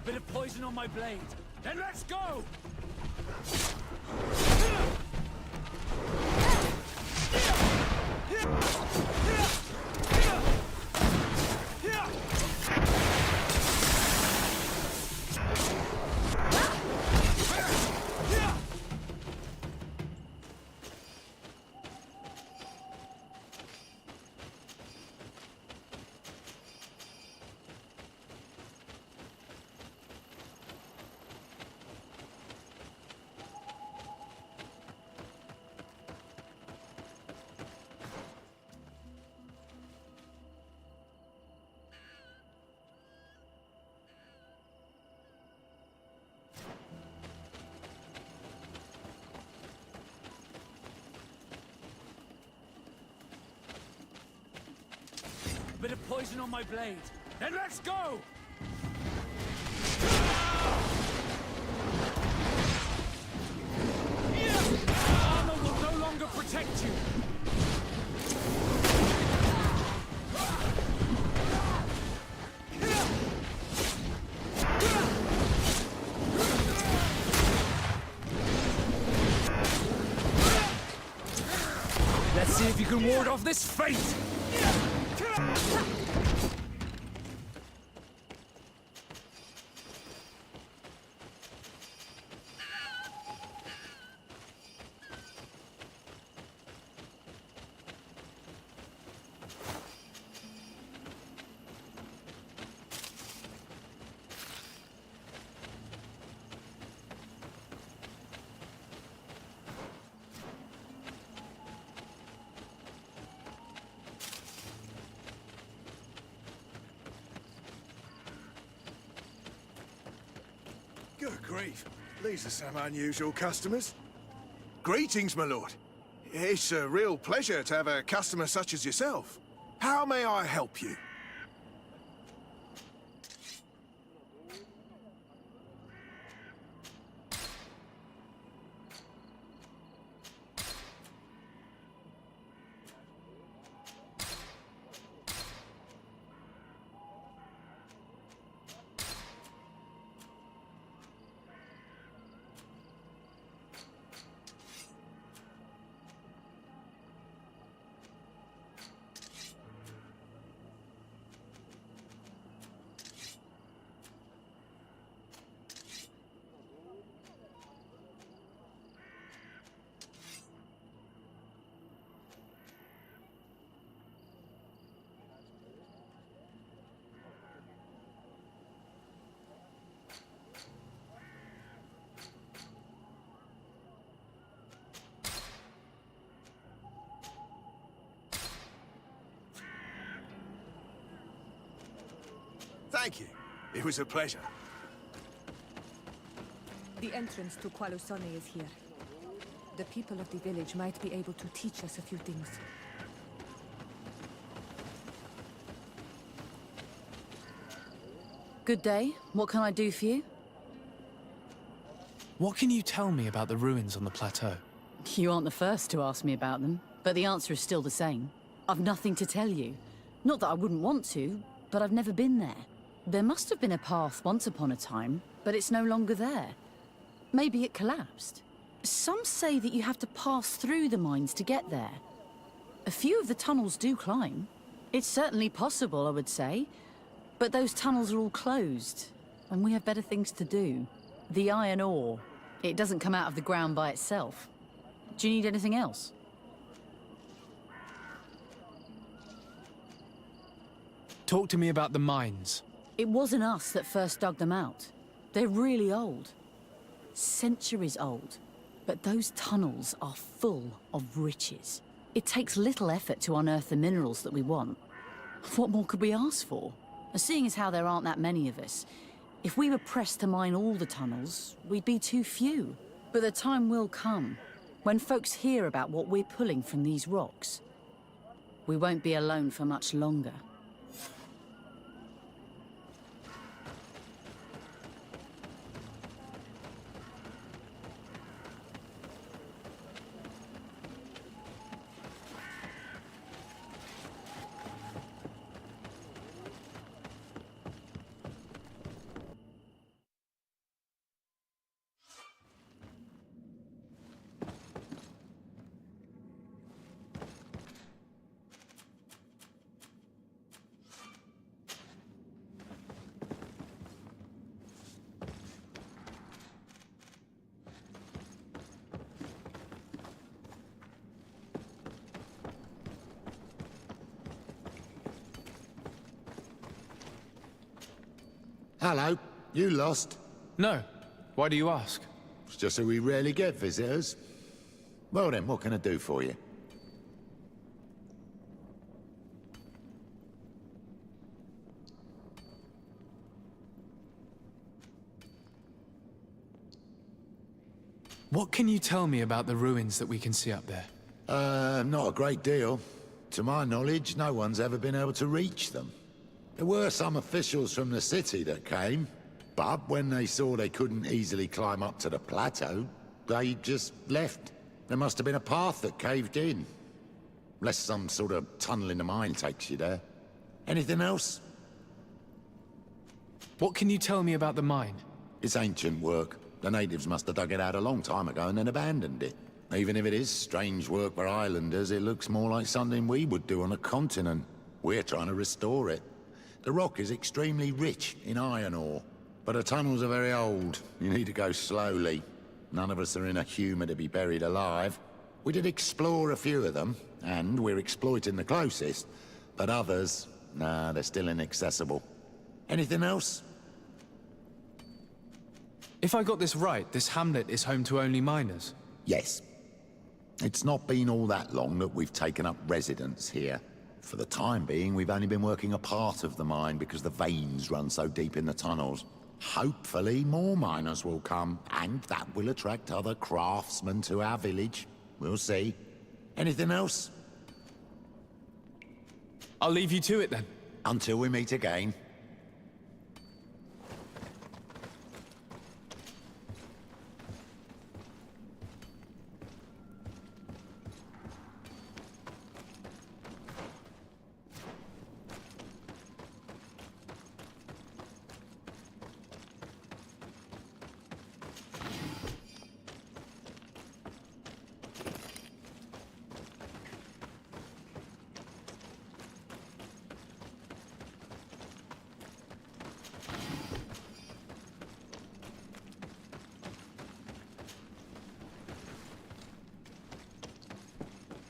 Bit of poison on my blade. Then let's go! Bit of poison on my blade. Then let's go! Armor will no longer protect you. Let's see if you can ward off this fate! Good grief. These are some unusual customers. Greetings, my lord. It's a real pleasure to have a customer such as yourself. How may I help you? Thank you. It was a pleasure. The entrance to Qualusone is here. The people of the village might be able to teach us a few things. Good day. What can I do for you? What can you tell me about the ruins on the plateau? You aren't the first to ask me about them, but the answer is still the same. I've nothing to tell you. Not that I wouldn't want to, but I've never been there. There must have been a path once upon a time, but it's no longer there. Maybe it collapsed. Some say that you have to pass through the mines to get there. A few of the tunnels do climb. It's certainly possible, I would say. But those tunnels are all closed, and we have better things to do. The iron ore, it doesn't come out of the ground by itself. Do you need anything else? Talk to me about the mines. It wasn't us that first dug them out. They're really old. Centuries old. But those tunnels are full of riches. It takes little effort to unearth the minerals that we want. What more could we ask for? Seeing as how there aren't that many of us, if we were pressed to mine all the tunnels, we'd be too few. But the time will come, when folks hear about what we're pulling from these rocks. We won't be alone for much longer. Hello, you lost? No. Why do you ask? It's just that we rarely get visitors. Well then, what can I do for you? What can you tell me about the ruins that we can see up there? Not a great deal. To my knowledge, no one's ever been able to reach them. There were some officials from the city that came, but when they saw they couldn't easily climb up to the plateau, they just left. There must have been a path that caved in. Unless some sort of tunnel in the mine takes you there. Anything else? What can you tell me about the mine? It's ancient work. The natives must have dug it out a long time ago and then abandoned it. Even if it is strange work for islanders, it looks more like something we would do on a continent. We're trying to restore it. The rock is extremely rich in iron ore, but the tunnels are very old. You need to go slowly. None of us are in a humour to be buried alive. We did explore a few of them, and we're exploiting the closest. But others, nah, they're still inaccessible. Anything else? If I got this right, this hamlet is home to only miners? Yes. It's not been all that long that we've taken up residence here. For the time being, we've only been working a part of the mine because the veins run so deep in the tunnels. Hopefully, more miners will come, and that will attract other craftsmen to our village. We'll see. Anything else? I'll leave you to it then. Until we meet again.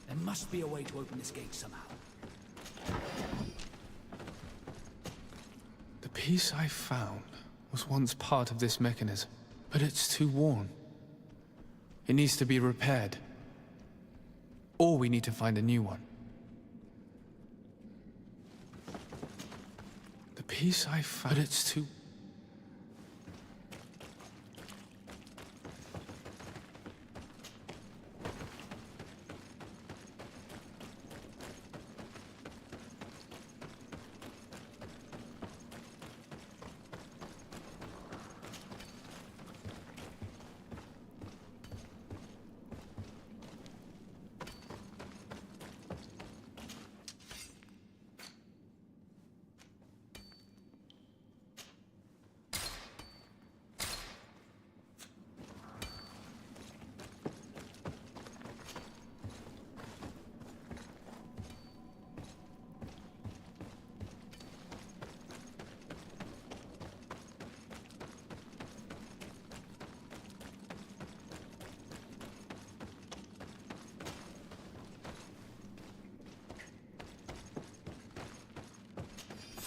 There must be a way to open this gate somehow. The piece I found was once part of this mechanism, but it's too worn. It needs to be repaired. Or we need to find a new one. The peace I found. But it's too...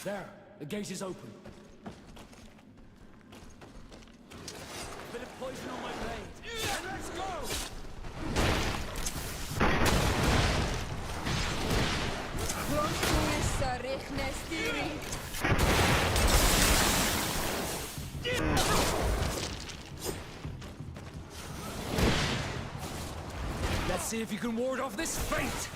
There, the gate is open. Bit of poison on my blade. And let's go! Let's see if you can ward off this fate!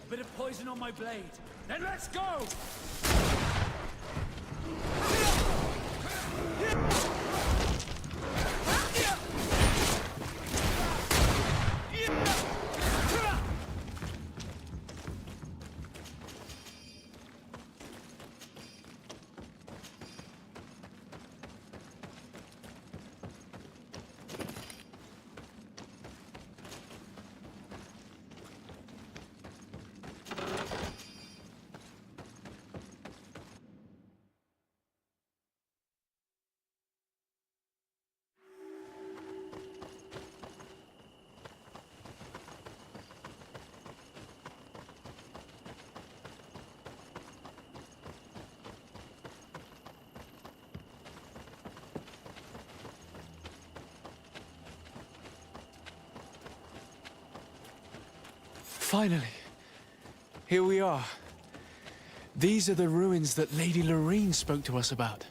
Bit of poison on my blade. Then let's go! Finally, here we are. These are the ruins that Lady Lorene spoke to us about.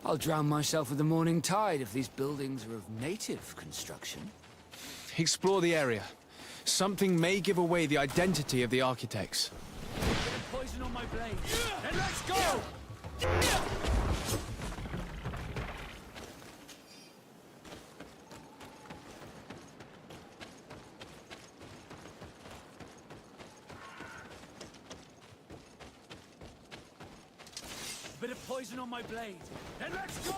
I'll drown myself with the morning tide if these buildings are of native construction. Explore the area. Something may give away the identity of the architects. Bit of poison on my blade. Then let's go! Bit of poison on my blade. Then let's go!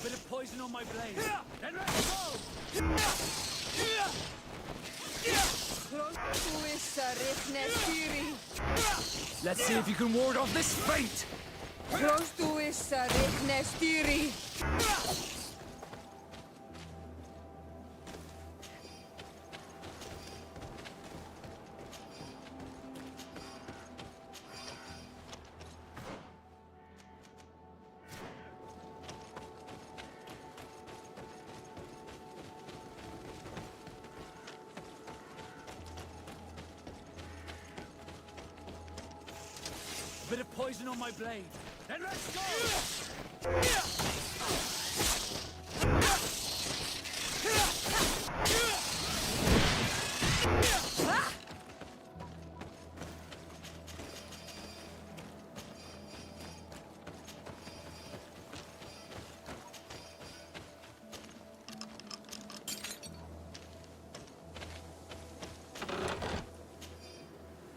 Bit of poison on my blade. Then let's go! Let's see if you can ward off this fate! Bit of poison on my blade. Then let's go!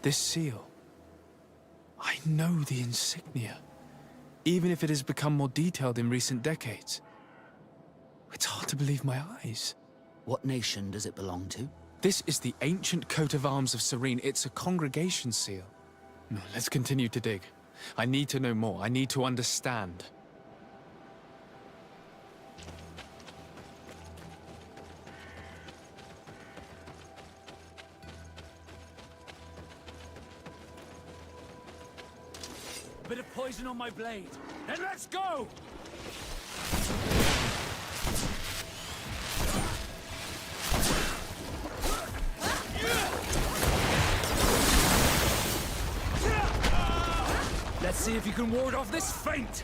This seal. I know the insignia, even if it has become more detailed in recent decades. It's hard to believe my eyes. What nation does it belong to? This is the ancient coat of arms of Serene. It's a congregation seal. No, let's continue to dig. I need to know more. I need to understand. Bit of poison on my blade. Then let's go! Let's see if you can ward off this feint!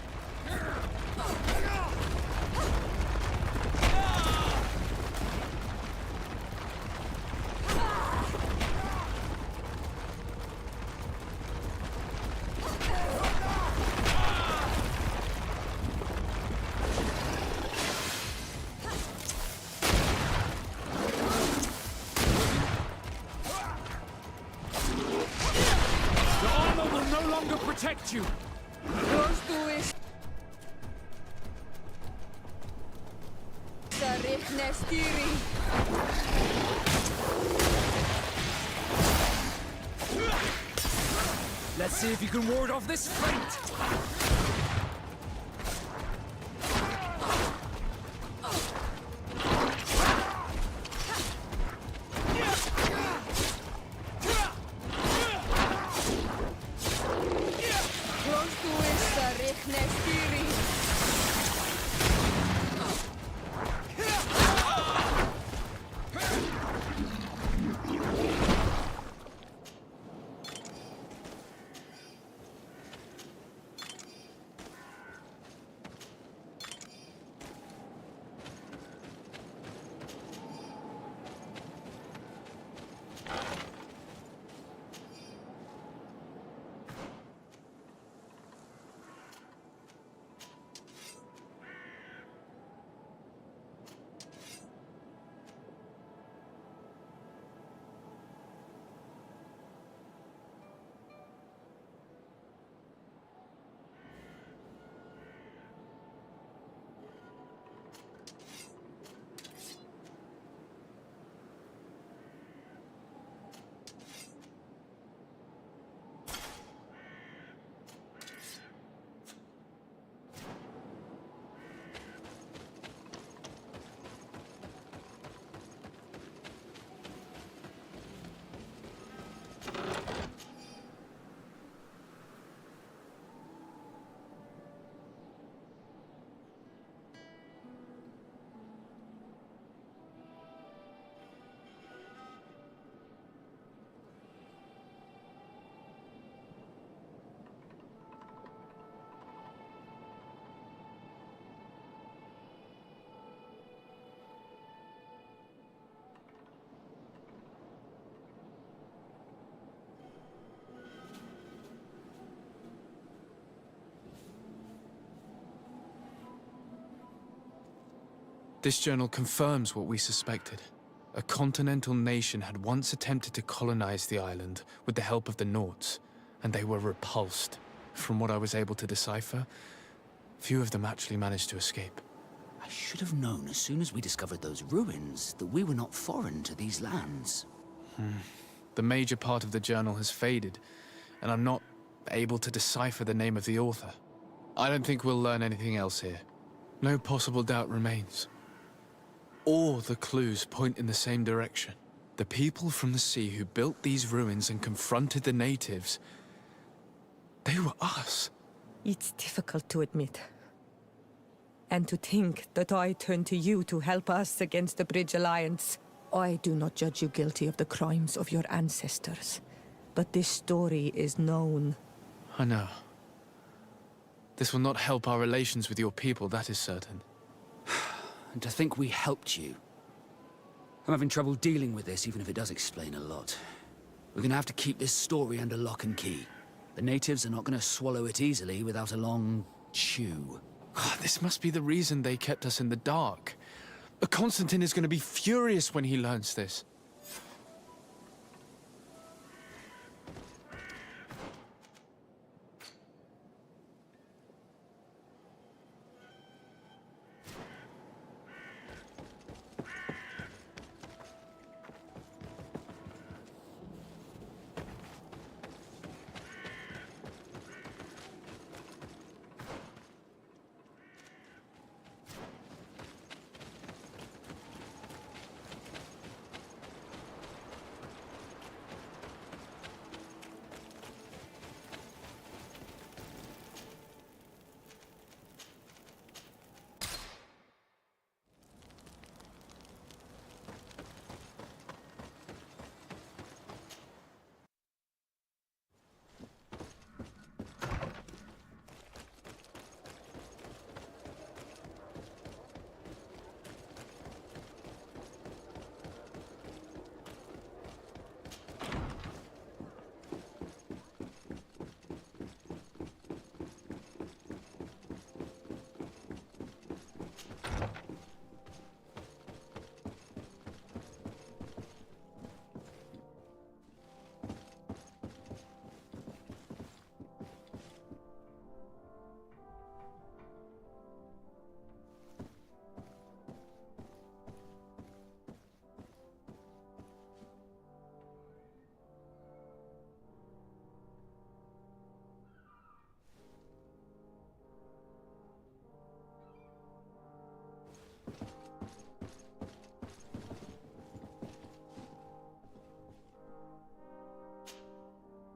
Protect you! Those do is... Let's see if you can ward off this feint! This journal confirms what we suspected. A continental nation had once attempted to colonize the island with the help of the Nords, and they were repulsed. From what I was able to decipher, few of them actually managed to escape. I should have known as soon as we discovered those ruins that we were not foreign to these lands. The major part of the journal has faded, and I'm not able to decipher the name of the author. I don't think we'll learn anything else here. No possible doubt remains. All the clues point in the same direction. The people from the sea who built these ruins and confronted the natives, they were us. It's difficult to admit. And to think that I turn to you to help us against the Bridge Alliance. I do not judge you guilty of the crimes of your ancestors. But this story is known. I know. This will not help our relations with your people, that is certain. And to think we helped you. I'm having trouble dealing with this, even if it does explain a lot. We're gonna have to keep this story under lock and key. The natives are not gonna swallow it easily without a long chew. This must be the reason they kept us in the dark. Constantine is going to be furious when he learns this.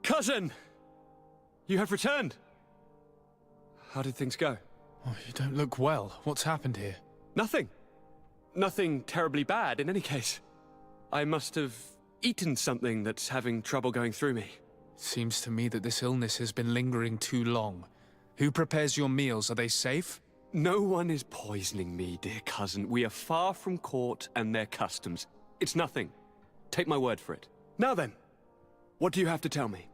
Cousin! You have returned. How did things go? Oh, you don't look well. What's happened here? Nothing. Nothing terribly bad, in any case. I must have eaten something that's having trouble going through me. Seems to me that this illness has been lingering too long. Who prepares your meals? Are they safe? No one is poisoning me, dear cousin. We are far from court and their customs. It's nothing. Take my word for it. Now then, what do you have to tell me?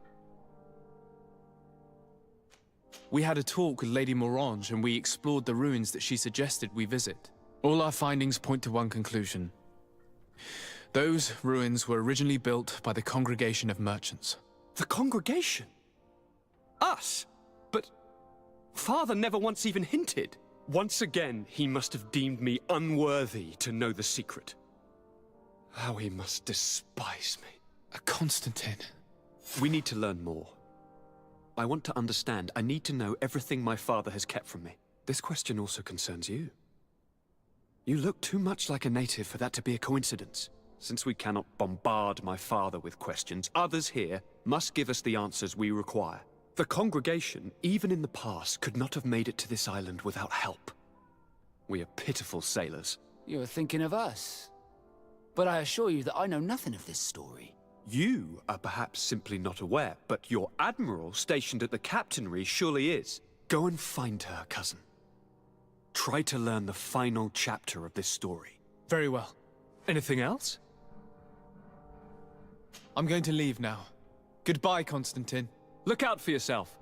We had a talk with Lady Morange and we explored the ruins that she suggested we visit. All our findings point to one conclusion. Those ruins were originally built by the Congregation of Merchants. The Congregation? Us? But Father never once even hinted. Once again, he must have deemed me unworthy to know the secret. How he must despise me. Constantine. We need to learn more. I want to understand. I need to know everything my father has kept from me. This question also concerns you. You look too much like a native for that to be a coincidence. Since we cannot bombard my father with questions, others here must give us the answers we require. The congregation, even in the past, could not have made it to this island without help. We are pitiful sailors. You were thinking of us. But I assure you that I know nothing of this story. You are perhaps simply not aware, but your admiral stationed at the captainry surely is. Go and find her, cousin. Try to learn the final chapter of this story. Very well. Anything else? I'm going to leave now. Goodbye, Constantine. Look out for yourself.